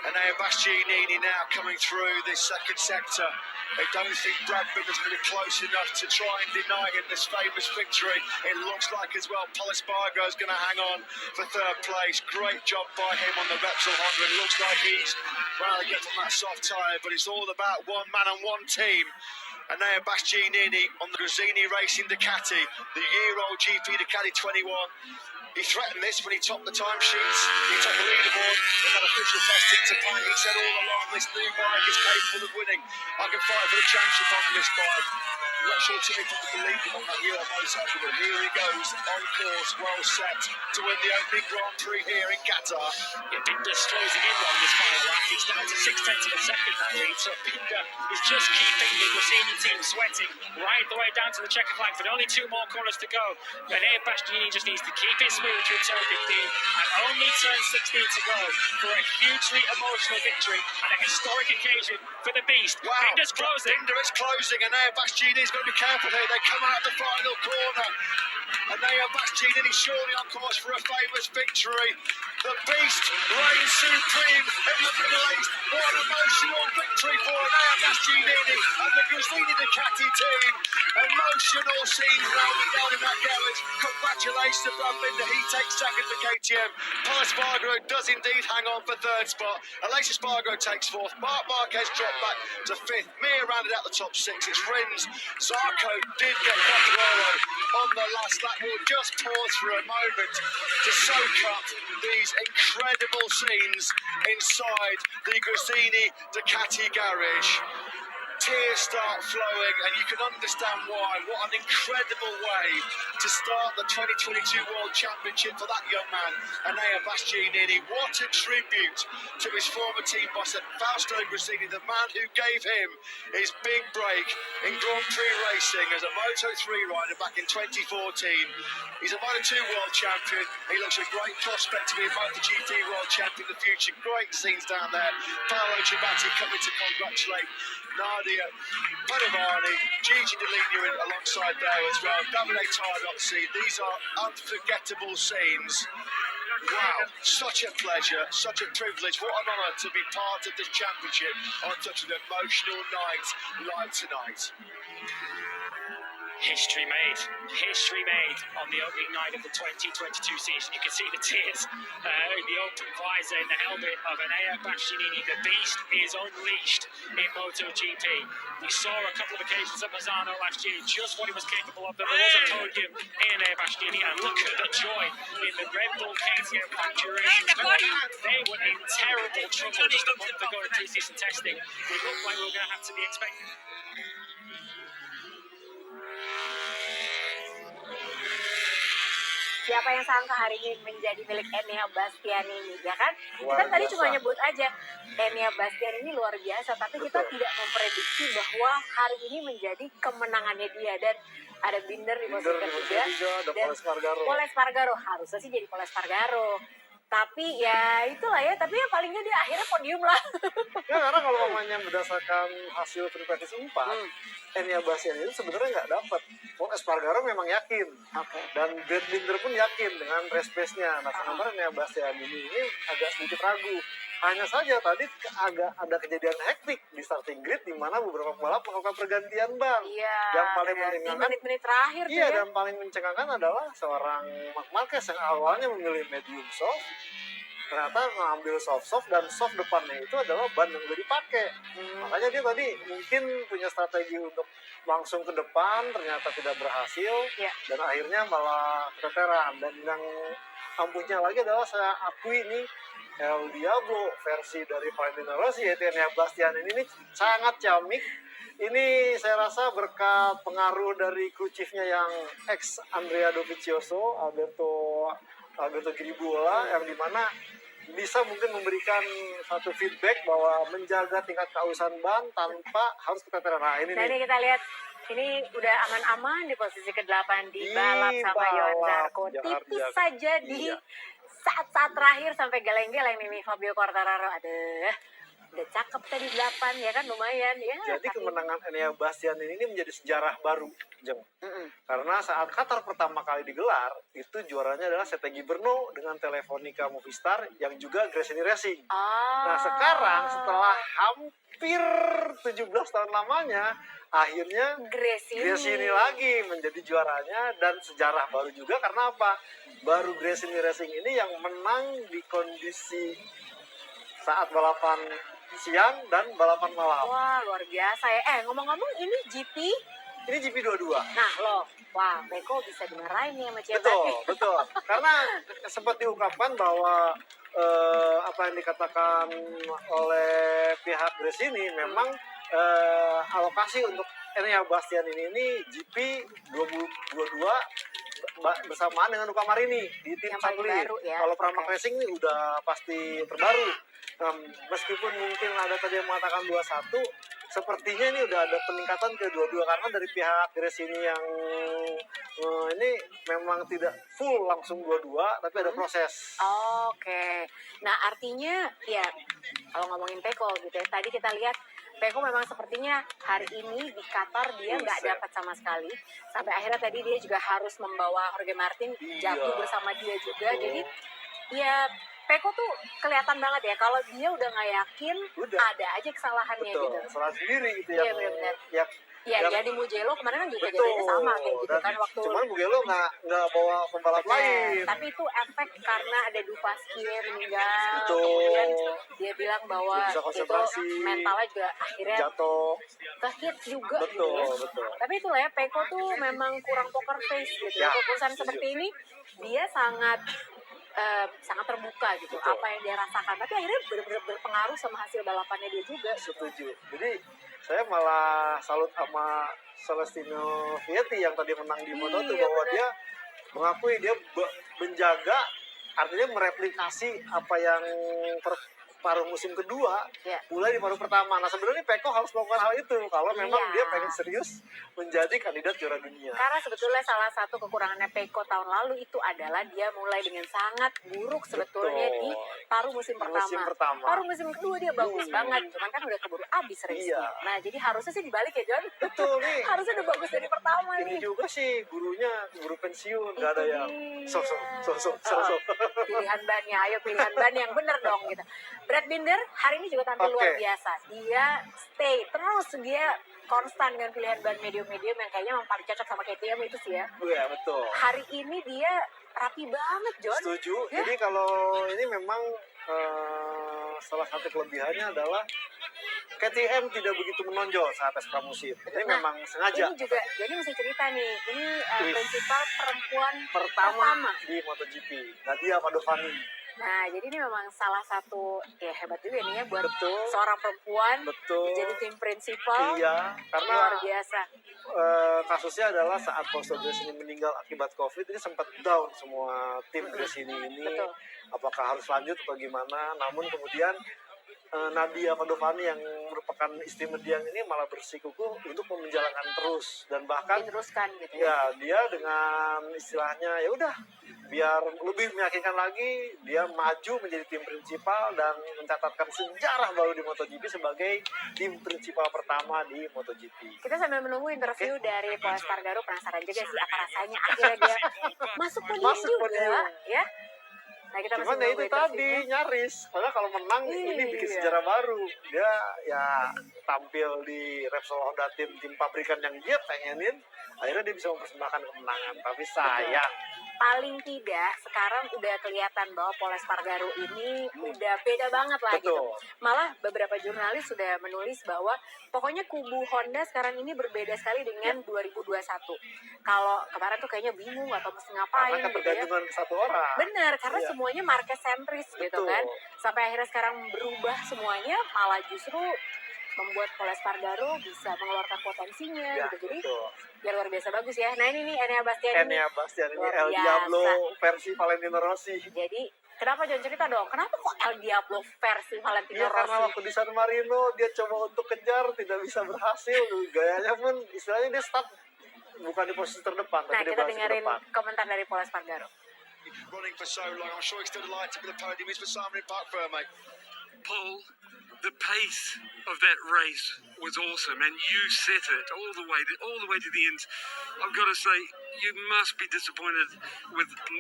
Enea Bastianini now coming through this 2nd sector. I don't think Brad Binder's going to be close enough to try and deny him this famous victory. It looks like as well Paul Espargaro's going to hang on for 3rd place. Great job by him on the Repsol Honda. It looks like he's, well, he gets on that soft tyre, but it's all about one man and one team. Enea Bastianini on the Gresini Racing Ducati, the year-old GP Ducati 21. He threatened this when he topped the timesheets. He topped the leaderboard in that official testing to plan. He said all along, this new bike is capable of winning. I can fight for the championship on this bike. I'm not sure too many people believe him on that Euro motorcycle, but here he goes, on course, well set to win the opening Grand Prix here in Qatar. Yeah, Binder's closing in on this final lap. He It's down to 6/10 of a second that lead, so Binder is just keeping the Gresini team sweating right the way down to the checker flag, but only 2 more corners to go. Enea Bastianini just needs to keep it smooth through turn 15 and only turn 16 to go for a hugely emotional victory and a historic occasion for the Beast. Wow. Binder's closing. Binder is closing, and Enea Bastianini's got to be careful here. They come out of the final corner. Enea Bastianini surely on course for a famous victory. The Beast reigns supreme in the Middle East. What an emotional victory for Enea Bastianini and the Gresini Ducati team. Emotional scenes rounding down in that garage. Congratulations to Brad Binder. He takes second to KTM. Paul Espargaro does indeed hang on for third spot. Aleix Espargaro takes fourth. Marc Marquez dropped back to fifth. Mir rounded out the top 6. It's Rins. Zarco did get Quartararo on the last lap. We'll just pause for a moment to soak up these incredible scenes inside the Gresini Ducati garage. Tears start flowing, and you can understand why. What an incredible way to start the 2022 World Championship for that young man, Enea Bastianini. What a tribute to his former team boss at Fausto Gresini, the man who gave him his big break in Grand Prix racing as a Moto3 rider back in 2014. He's a Moto2 World Champion. He looks a great prospect to be a MotoGP World Champion in the future. Great scenes down there. Paolo Ciabatti coming to congratulate Nadia Padovani, Gigi Dall'Igna alongside there as well. Davide Tardozzi. These are unforgettable scenes. Wow, such a pleasure, such a privilege. What an honour to be part of this championship on such an emotional night like tonight. History made on the opening night of the 2022 season. You can see the tears in the open visor in the helmet of Enea Bastianini. The Beast is unleashed in MotoGP. We saw a couple of occasions at Misano last year just what he was capable of. There was a podium in Enea Bastianini, and look at the joy in the Red Bull KTM Duration. They were in terrible trouble just a month ago in pre-season testing. We looked like we were going to have to be expecting. Siapa yang sangka hari ini menjadi milik Enea Bastianini, ya kan? Kita tadi cuma nyebut aja Enea Bastianini luar biasa, tapi kita tidak memprediksi bahwa hari ini menjadi kemenangannya dia. Dan ada Binder di posisi ketiga, dan Pol Espargaro harusnya sih jadi Pol Espargaro. Tapi ya itulah ya, tapi ya palingnya dia akhirnya podium lah. Ya karena kalau namanya berdasarkan hasil private 4, Enea Bastianini itu sebenarnya nggak dapat. Pol Espargaro memang yakin, dan Brad Binder pun yakin dengan race pace-nya. Nah sementara Enea Bastianini ini agak sedikit ragu. Hanya saja tadi agak ada kejadian hektik di starting grid di mana beberapa pembalap melakukan pergantian ban. Iya. Yang paling di membingungkan, menit-menit terakhir tuh iya, ya. dan paling mencengangkan adalah seorang Marc Marquez yang awalnya memilih medium soft, ternyata mengambil soft dan soft depannya itu adalah ban yang udah dipakai. Makanya dia tadi mungkin punya strategi untuk langsung ke depan, ternyata tidak berhasil, dan akhirnya malah keteteran. Dan yang ampuhnya lagi adalah saya akui nih, El Diablo versi dari Valentino Rossi yaitu Enea Bastianini ini sangat ciamik. Ini saya rasa berkat pengaruh dari kru chiefnya yang ex Andrea Dovizioso, Alberto Gribuola, yang dimana bisa mungkin memberikan satu feedback bahwa menjaga tingkat keausan ban tanpa harus keteteran. Nah ini nih. Kita lihat ini udah aman-aman di posisi ke-8 di balap sama Johan Zarco. Tipis saja di saat-saat terakhir sampai geleng-geleng nih Fabio Quartararo. Aduh, udah cakep tadi 8 ya kan, lumayan ya. Jadi kemenangan Enea Bastianini ini menjadi sejarah baru, Jeng. Karena saat Qatar pertama kali digelar, itu juaranya adalah Setegi Brno dengan Telefonica Movistar yang juga Gresini Racing. Nah sekarang setelah hampir 17 tahun lamanya, akhirnya Gresini lagi menjadi juaranya, dan sejarah baru juga karena apa? Baru Gresini Racing ini yang menang di kondisi saat balapan siang dan balapan malam. Wah luar biasa ya. Ngomong-ngomong ini GP? Ini GP 22. Nah loh, wah Beko bisa dimarahin nih sama Ciabatti. Betul. Karena sempat diungkapkan bahwa apa yang dikatakan oleh pihak Gresini memang alokasi untuk Enea Bastianini ini GP 2022 bersamaan dengan Luca Marini di tim Yang paling satelit. baru ya. Kalau Pramac Oke. Racing ini udah pasti terbaru. Meskipun mungkin ada tadi yang mengatakan 21, sepertinya ini udah ada peningkatan ke 22 karena dari pihak race ini yang ini memang tidak full langsung 22, tapi ada proses. Oke. Nah, artinya ya kalau ngomongin Peko gitu ya. Tadi kita lihat Peko memang sepertinya hari ini di Qatar dia nggak Buset. dapat sama sekali. Sampai akhirnya tadi dia juga harus membawa Jorge Martin jatuh bersama dia juga. Betul. Jadi ya Peko tuh kelihatan banget ya kalau dia udah nggak yakin Udah. ada aja kesalahannya Betul, gitu. salah sendiri gitu Iya, yang benar-benar. yang Ya, yang- ya di Mugello kemarin kan juga betul. jadinya sama kayak gitu Dan kan waktu. cuman Mugello nggak bawa pembalap Bener. lain. Tapi itu efek karena ada Dupasquier meninggal. Betul. Kemudian dia bilang bahwa Nggak bisa itu konsentrasi. mentalnya juga akhirnya Jatuh. kehit juga Betul, gitu ya. betul. Tapi itulah ya Peko tuh memang kurang poker face gitu. Ya, Keputusan setuju. seperti ini dia sangat sangat terbuka gitu Betul. apa yang dia rasakan. Tapi akhirnya benar-benar berpengaruh sama hasil balapannya dia juga. Setuju. Jadi saya malah salut sama Celestino Vietti yang tadi menang di Moto2 Iya, bahwa bener. dia mengakui dia menjaga, artinya mereplikasi apa yang paruh musim kedua Ya. mulai di paruh pertama. Nah sebenarnya Peko harus melakukan hal itu kalau memang Iya. dia pengen serius menjadi kandidat juara dunia. Karena sebetulnya salah satu kekurangannya Peko tahun lalu itu adalah dia mulai dengan sangat buruk sebetulnya Betul. di paruh musim pertama. Musim pertama. Paruh musim kedua dia bagus banget, cuman kan udah keburu abis race-nya. Iya. Nah, jadi harusnya sih dibalik ya, John. Betul nih. Harusnya udah bagus dari pertama Ini nih. juga sih gurunya guru pensiun, nggak ada Itu yang dia. sosok. Pilihan bannya, ayo pilihan ban yang bener dong gitu. Brad Binder hari ini juga tampil Oke. luar biasa. Dia stay terus, dia konstan dengan pilihan ban medium-medium yang kayaknya memang paling cocok sama KTM itu sih ya. Iya betul. Hari ini dia rapi banget, John. Setuju. Ya. Jadi kalau ini memang salah satu kelebihannya adalah KTM tidak begitu menonjol saat tes pramusim. Ini Nah, memang sengaja Ini juga, jadi mesti cerita nih. Ini Wih. prinsipal perempuan pertama di MotoGP. Nadia Padovani. Nah, jadi ini memang salah satu ya hebat juga nih ya buat Betul. seorang perempuan Betul. jadi tim prinsipal. Iya, karena Luar biasa. kasusnya adalah saat Fausto Gresini meninggal akibat COVID, ini sempat down semua tim Gresini ini. Betul. Apakah harus lanjut atau gimana? Namun kemudian Nadia Padovani yang merupakan istri mendiang ini malah bersikukuh untuk menjalankan terus dan bahkan Diteruskan gitu ya. ya dia dengan istilahnya ya udah biar lebih meyakinkan lagi dia maju menjadi tim prinsipal dan mencatatkan sejarah baru di MotoGP sebagai tim prinsipal pertama di MotoGP. Kita sambil menunggu interview dari Paul Espargaro, penasaran juga sih apa rasanya akhirnya dia masuk podium Masuk juga podium. ya. Nah, kita masih Cuman ya menunggu itu tadi interviewnya. nyaris, padahal kalau menang ini bikin Iya. sejarah baru. Dia ya tampil di Repsol Honda tim pabrikan yang dia pengenin, akhirnya dia bisa mempersembahkan kemenangan. Tapi sayang, Paling tidak sekarang udah kelihatan bahwa Paul Espargaro ini udah beda banget lah gitu. betul. Malah beberapa jurnalis sudah menulis bahwa pokoknya kubu Honda sekarang ini berbeda sekali dengan 2021. Kalau kemarin tuh kayaknya bingung atau mesti Karena ngapain gitu ya. ketergantungan ke satu orang. Bener, karena Iya. semuanya market sentris gitu Betul. kan. Sampai akhirnya sekarang berubah semuanya, malah justru membuat Paul Espargaro bisa mengeluarkan potensinya Ya, gitu. Jadi betul. ya luar biasa bagus ya. Nah ini nih Enea Bastian ini. Enea Bastian ini Luar El biasa. Diablo versi Valentino Rossi. Jadi kenapa John cerita dong? Kenapa kok El Diablo versi Valentino Iya karena Rossi? waktu di San Marino dia coba untuk kejar tidak bisa berhasil. Gayanya pun istilahnya dia start bukan di posisi terdepan Nah tapi dia kita berhasil dengerin depan. komentar dari Paul Espargaro. Running for so long, I'm sure he's still delighted with the podium. He's for Simon in Park Fair, mate. Paul, the pace of that race was awesome, and you set it all the way to the end. I've got to say, you must be disappointed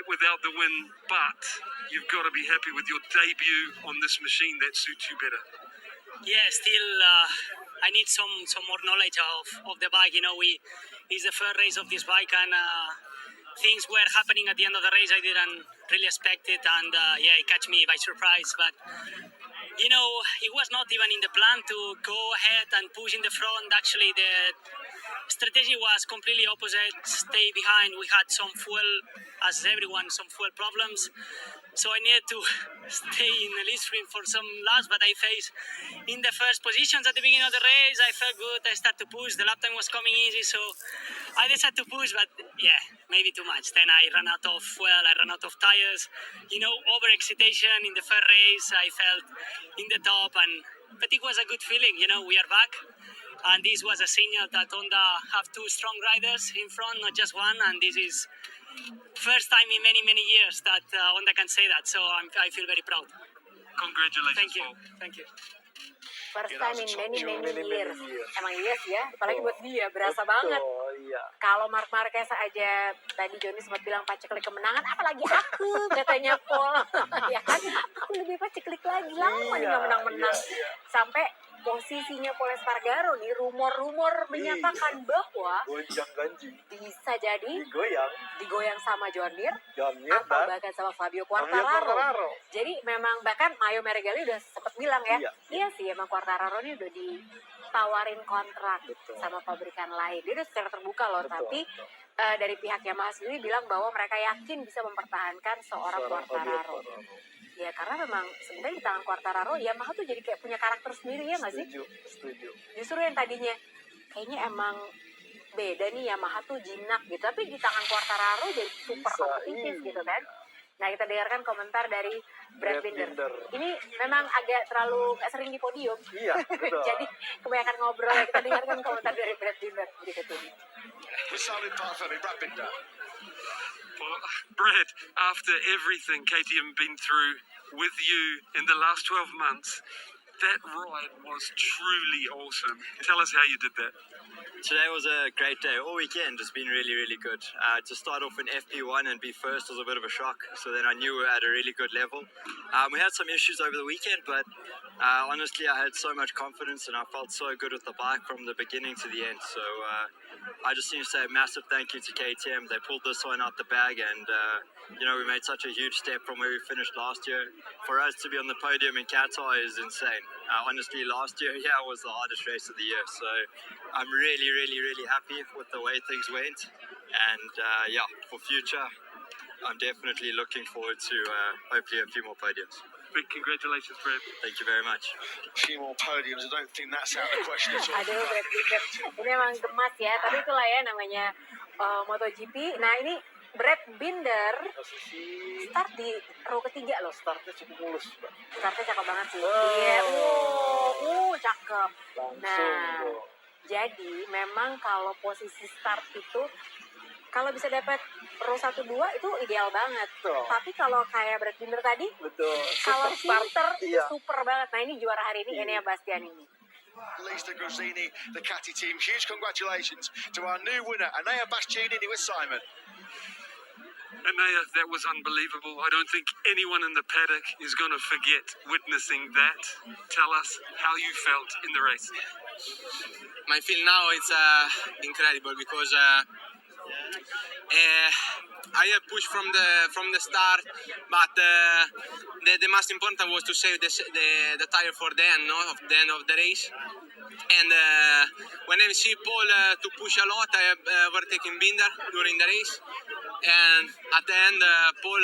without the win, but you've got to be happy with your debut on this machine that suits you better. Yeah, still I need some more knowledge of the bike. You know, it's the first race of this bike, and things were happening at the end of the race I didn't really expect it, and yeah, it catch me by surprise. But you know, it was not even in the plan to go ahead and push in the front. Actually, strategy was completely opposite. Stay behind. We had some fuel, as everyone, some fuel problems. So I needed to stay in the lead stream for some laps, but I faced in the first positions at the beginning of the race. I felt good. I started to push. The lap time was coming easy, so I decided to push, but yeah, maybe too much. Then I ran out of fuel. I ran out of tires. Overexcitation in the first race. I felt in the top, but it was a good feeling. We are back. And this was a signal that Honda have two strong riders in front, not just one. And this is first time in many, many years that Honda can say that. So I feel very proud. Congratulations, Thank you. Paul. Thank you. First Yeah, time that's in a top job. many years. Emang iya sih ya, apalagi Betul. buat dia, berasa banget. Iya. Kalau Mark Marquez aja, tadi Johnny sempat bilang paceklik kemenangan, apalagi aku, katanya Paul. Ya kan, aku lebih paceklik lagi, lama nih nggak menang-menang. Iya. Sampai posisinya Paul Espargaro nih, rumor-rumor menyatakan bahwa Gonjang ganjing. bisa jadi digoyang sama John Mir, John Mir atau dan bahkan sama Fabio Fabio Quartararo. Quartararo. Jadi memang bahkan Mario Meregali udah sempat bilang ya, Iya. iya sih emang Quartararo ini udah ditawarin kontrak Betul. sama pabrikan lain. Dia udah secara terbuka loh, Betul, tapi betul. dari pihak Yamaha sendiri bilang bahwa mereka yakin bisa mempertahankan seorang Seorang Fabio Quartararo. Quartararo. Ya karena memang sebenarnya di tangan Quartararo Yamaha tuh jadi kayak punya karakter sendiri ya nggak sih? Setuju. Justru yang tadinya kayaknya emang beda nih Yamaha tuh jinak gitu, tapi di tangan Quartararo jadi super Bisa, kompetitif iya. gitu kan. Nah kita dengarkan komentar dari Brad Brad Binder. Binder. Ini memang agak terlalu gak sering di podium. Iya, betul. Jadi kebanyakan ngobrol ya. Kita dengarkan komentar dari Brad Binder berikut ini. Resounding part for me, Brad Binder. Well, Brad, after everything KTM been through with you in the last 12 months, that ride was truly awesome. Tell us how you did that. Today was a great day. All weekend has been really, really good. To start off in FP1 and be first was a bit of a shock. So then I knew we were at a really good level. We had some issues over the weekend, but honestly, I had so much confidence and I felt so good with the bike from the beginning to the end. So I just need to say a massive thank you to KTM. They pulled this one out the bag and, we made such a huge step from where we finished last year. For us to be on the podium in Qatar is insane. Honestly, last year, was the hardest race of the year. So I'm really, really, really happy with the way things went. And for future, I'm definitely looking forward to hopefully a few more podiums. Big congratulations, Brad. Thank you very much. A few more podiums, I don't think that's out of the question at all. Aduh Brad Binder, ini emang gemas ya. Tapi itulah ya namanya MotoGP. Nah ini Brad Binder Posisi start di row ketiga loh. startnya cukup mulus, Mbak. Startnya cakep banget sih. Oh. Iya, cakep. Langsung, Nah, bro. jadi memang kalau posisi start itu kalau bisa dapat row 1-2 itu ideal banget. Betul. Tapi kalau kayak Brad Binder tadi, Betul. kalau Super filter itu iya. super banget. Nah ini juara hari ini Enea Bastian ini. Lisa Grosini, the Cati team, huge congratulations to our new winner, Anea Bastianini with Simon. Anaya, that was unbelievable. I don't think anyone in the paddock is going to forget witnessing that. Tell us how you felt in the race. My feel now it's incredible because I have pushed from the start, but the most important was to save the tire for the end, the end of the race. And when I see Paul to push a lot, I have overtaken Binder during the race. And at the end, Paul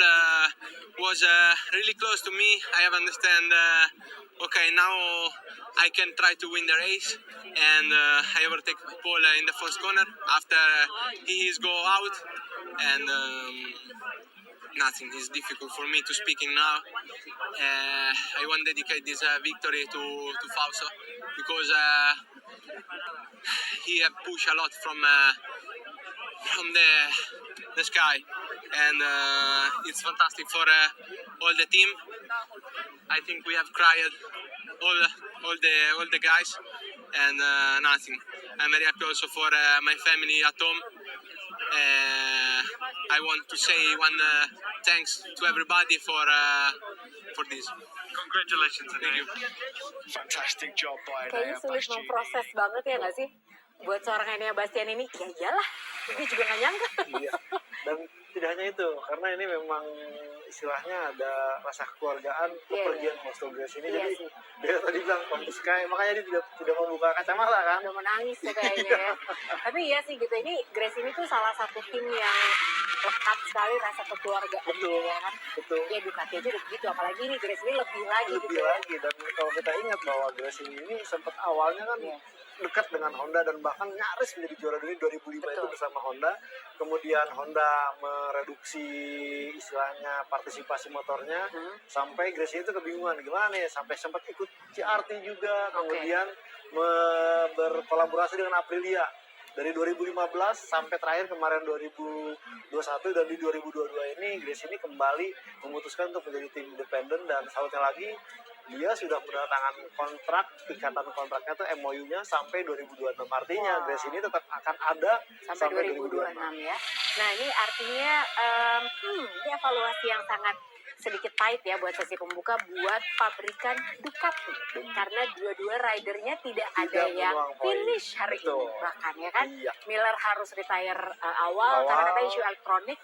was really close to me. I have understand. Okay, now I can try to win the race, and I overtake Paul in the first corner after he is go out, and nothing is difficult for me to speaking now. I want to dedicate this victory to Fausto because he have pushed a lot from the sky, and it's fantastic for all the team. I think we have cried all the guys, and nothing. I'm very happy also for my family at home. I want to say one thanks to everybody for this. Congratulations, Anaya. Fantastic job by Kayaknya Enea sulit Bastianini. memproses banget ya nggak sih? Buat seorang Enea Bastian ini, ya iyalah, dia juga nggak nyangka. Iya. Dan tidak hanya itu, karena ini memang istilahnya ada rasa kekeluargaan kepergian Moto Grace ini. Jadi dia tadi bilang Sky, makanya dia tidak membuka kacamata kan. Udah menangis tuh kayaknya ya. Tapi iya sih gitu, ini Grace ini tuh salah satu tim yang lekat sekali rasa kekeluargaan. Betul, ya kan? betul. Ya Ducati aja udah begitu, apalagi ini Grace ini lebih lagi Lebih gitu. lagi, dan kalau kita ingat bahwa Grace ini sempat awalnya kan dekat dengan Honda dan bahkan nyaris menjadi juara dunia 2005 itu bersama Honda. Kemudian Honda mereduksi istilahnya partisipasi motornya sampai Gracie itu kebingungan gimana nih, sampai sempat ikut CRT juga, kemudian berkolaborasi dengan Aprilia dari 2015 sampai terakhir kemarin 2021, dan di 2022 ini Gracie ini kembali memutuskan untuk menjadi tim independen, dan salutnya lagi dia sudah menandatangani kontrak, ikatan kontraknya tuh MOU-nya sampai 2026. Artinya Gracie ini tetap akan ada sampai 2026 ya. Nah ini artinya ini evaluasi yang sangat sedikit pahit ya buat sesi pembuka buat pabrikan Ducati, karena dua-dua ridernya tidak ada yang finish hari ini bahkan ya kan. Miller harus retire awal karena ada isu elektronik.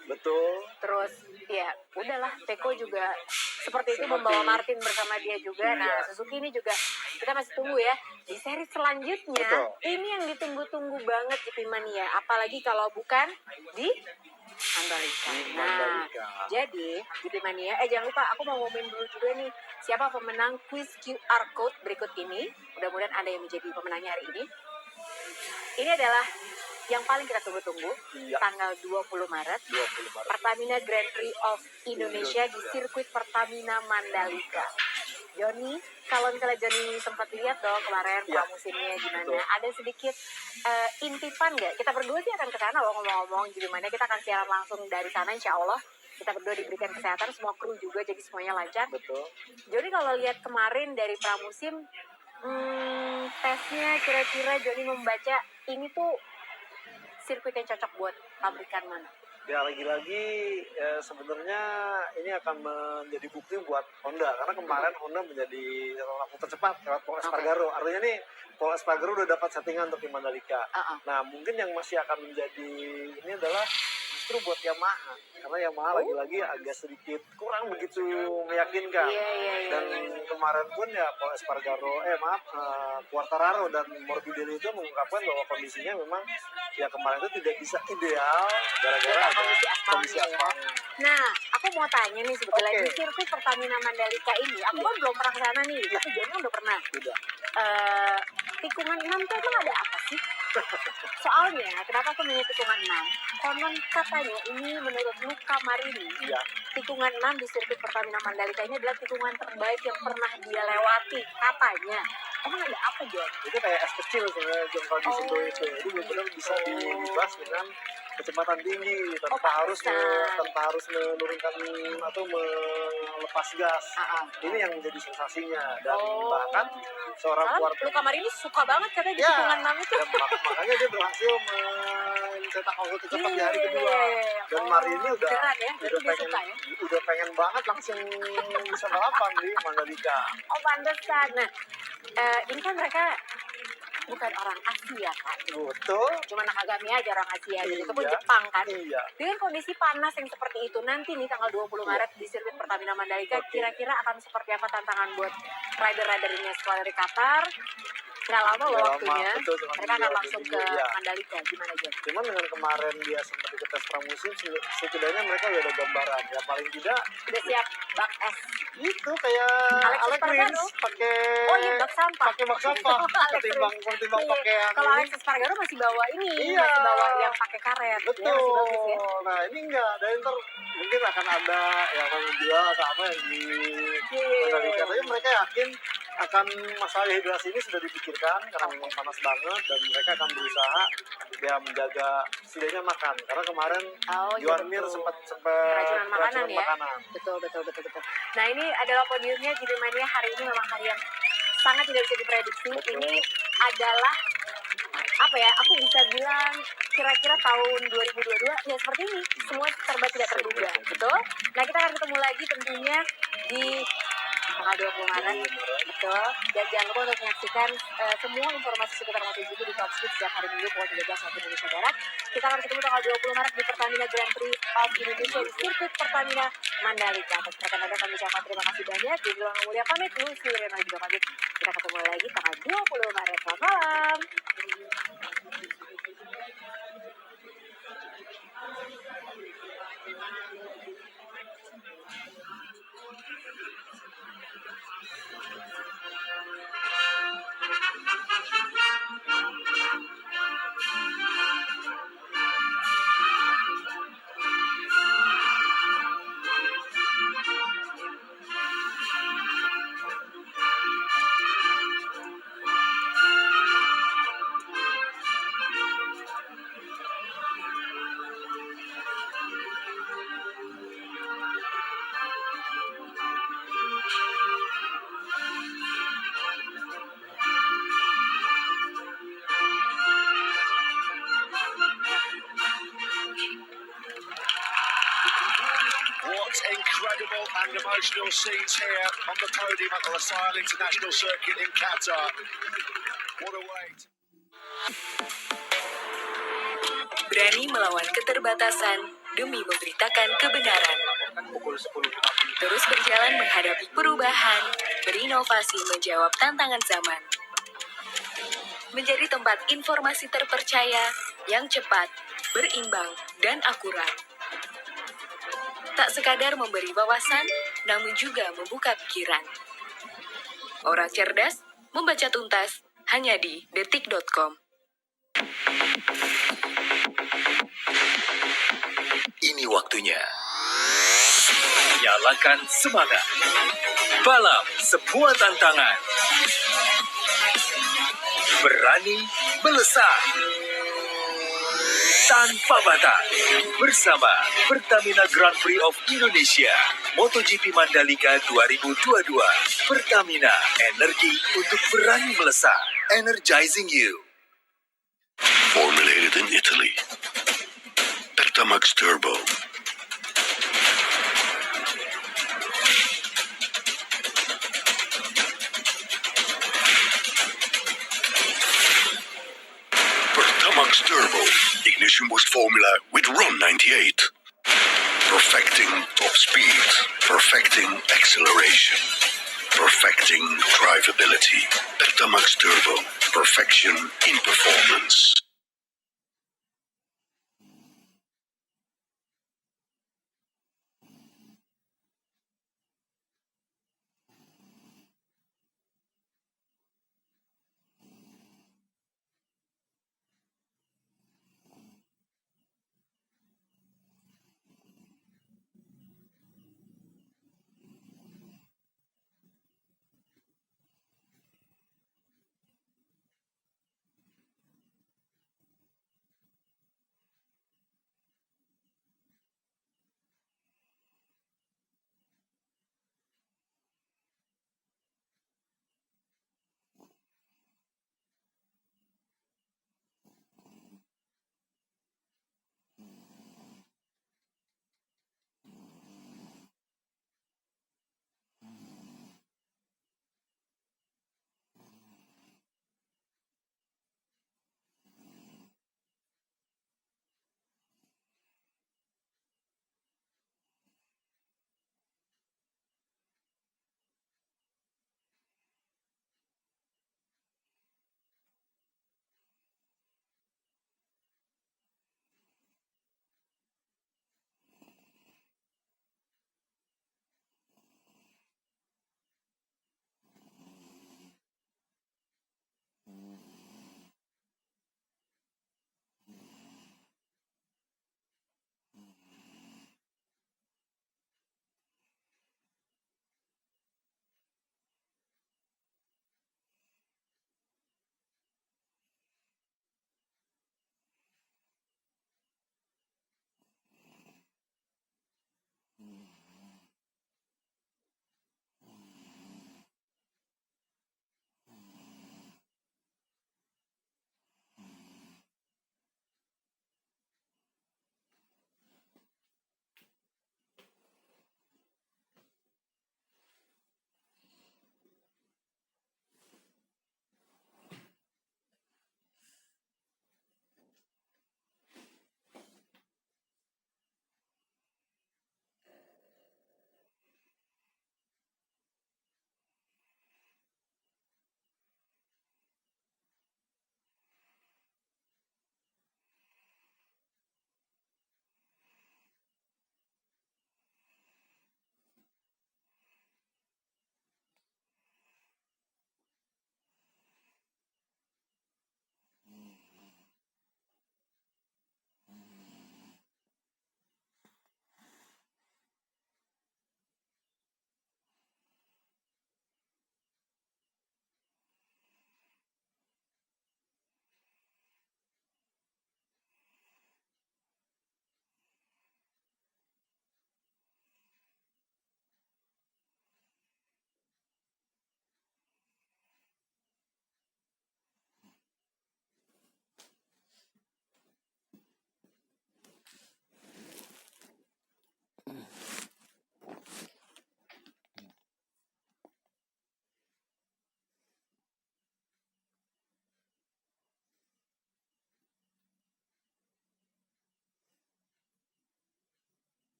Terus ya udahlah, Pecco juga seperti itu membawa Martin bersama dia juga. Nah Suzuki ini juga kita masih tunggu ya di seri selanjutnya. Ini yang ditunggu-tunggu banget GP Mania, apalagi kalau bukan di Mandalika. Nah, jadi GP Mania, jangan lupa aku mau ngomongin dulu juga nih siapa pemenang quiz QR code berikut ini. Mudah-mudahan Anda yang menjadi pemenangnya hari ini. Ini adalah yang paling kita tunggu-tunggu, tanggal 20 Maret, Pertamina Grand Prix of Indonesia di sirkuit Pertamina Mandalika. Joni, kalau misalnya Joni sempat lihat dong kemarin pramusimnya gimana, ada sedikit intipan nggak? Kita berdua sih akan ke sana loh, ngomong-ngomong gimana, kita akan siaran langsung dari sana insya Allah. Kita berdua diberikan kesehatan, semua kru juga, jadi semuanya lancar. Joni kalau lihat kemarin dari pramusim, tesnya kira-kira Joni membaca ini tuh sirkuit yang cocok buat pabrikan mana? Ya lagi-lagi sebenarnya ini akan menjadi bukti buat Honda, karena kemarin Honda menjadi waktu tercepat lewat Paul Espargaro. Artinya nih Paul Espargaro udah dapat settingan untuk di Mandalika. Nah mungkin yang masih akan menjadi ini adalah justru buat Yamaha, karena Yamaha lagi-lagi agak sedikit kurang begitu meyakinkan. Dan kemarin pun ya Paul Espargaro, Quartararo dan Morbidelli itu mengungkapkan bahwa kondisinya memang ya kemarin itu tidak bisa ideal gara-gara kondisi aspalnya. Nah, aku mau tanya nih sebetulnya di sirkuit Pertamina Mandalika ini, aku kan belum pernah ke sana nih, tapi Joni udah pernah. Tikungan 6 tuh emang ada apa sih? Soalnya, kenapa aku nanya tikungan 6? Konon katanya ini menurut Luca Marini, tikungan 6 di sirkuit Pertamina Mandalika ini adalah tikungan terbaik yang pernah dia lewati, katanya. Emang ada apa, Jon? Itu kayak es kecil sebenarnya kalau di situ itu. Jadi benar-benar bisa dilibas dengan kecepatan tinggi tanpa harus menurunkan atau melepas gas. Ini yang menjadi sensasinya, dan bahkan seorang Luca Marini suka banget katanya di tikungan 6 itu. Makanya dia berhasil mencetak waktu tercepat di hari kedua. Dan Marini udah pengen banget langsung bisa balapan di Mandalika. Oh pantesan. Nah, ini kan mereka bukan orang Asia kan? Betul. Cuma Nakagami aja orang Asia, itu pun Jepang kan? Dengan kondisi panas yang seperti itu, nanti nih tanggal 20 Maret di sirkuit Pertamina Mandalika, kira-kira akan seperti apa tantangan buat rider-rider ini setelah dari Qatar? Nggak lama loh waktunya, mereka akan langsung ke Mandalika, gimana aja? Cuman dengan kemarin dia sempat ikut tes pramusim, setidaknya mereka udah ada gambaran, ya paling tidak udah siap bak es. Itu kayak Alex Rins pakai bak sampah. Pakai bak sampah. Ketimbang pakaian. Kalau Alex Espargaro masih bawa ini, masih bawa yang pakai karet. Betul. Ya, masih bagus ya. Nah ini enggak, dan ntar mungkin akan ada yang akan jual atau apa yang di Mandalika. Tapi mereka yakin akan masalah hidrasi ini sudah dipikirkan karena memang panas banget, dan mereka akan berusaha ya menjaga setidaknya makan, karena kemarin Joan Mir sempat keracunan makanan ya. Betul. Nah ini adalah podiumnya GP Mania hari ini, memang hari yang sangat tidak bisa diprediksi. Ini adalah apa ya, aku bisa bilang kira-kira tahun 2022 ya seperti ini, semua serba tidak terduga, betul. Nah kita akan ketemu lagi tentunya di tanggal 20 Maret. Betul. Dan jangan lupa untuk menyaksikan semua informasi seputar MotoGP di Top Speed setiap hari Minggu pukul 13 waktu Indonesia Barat. Kita akan ketemu tanggal 20 Maret di Pertamina Grand Prix of Indonesia di sirkuit Pertamina Mandalika. Untuk rekan-rekan kami ucapkan terima kasih banyak. Jadi Bilang Mulia pamit, Lucy Reno juga pamit. Kita ketemu lagi tanggal 20 Maret. Selamat malam. What incredible and emotional scenes here on the podium at the Losail International Circuit in Qatar. What a wait. Berani melawan keterbatasan demi memberitakan kebenaran. Terus berjalan menghadapi perubahan, berinovasi menjawab tantangan zaman. Menjadi tempat informasi terpercaya yang cepat, berimbang, dan akurat. Tak sekadar memberi wawasan, namun juga membuka pikiran. Orang cerdas membaca tuntas hanya di detik.com. Ini waktunya. Nyalakan semangat. Balap sebuah tantangan. Berani melesat. Tanpa batas. Bersama Pertamina Grand Prix of Indonesia. MotoGP Mandalika 2022. Pertamina, energi untuk berani melesat. Energizing you. Formulated in Italy. Pertamax Turbo. Pertamax Turbo. Ignition boost formula with RON 98. Perfecting top speed. Perfecting acceleration. Perfecting drivability. Pertamax Turbo. Perfection in performance.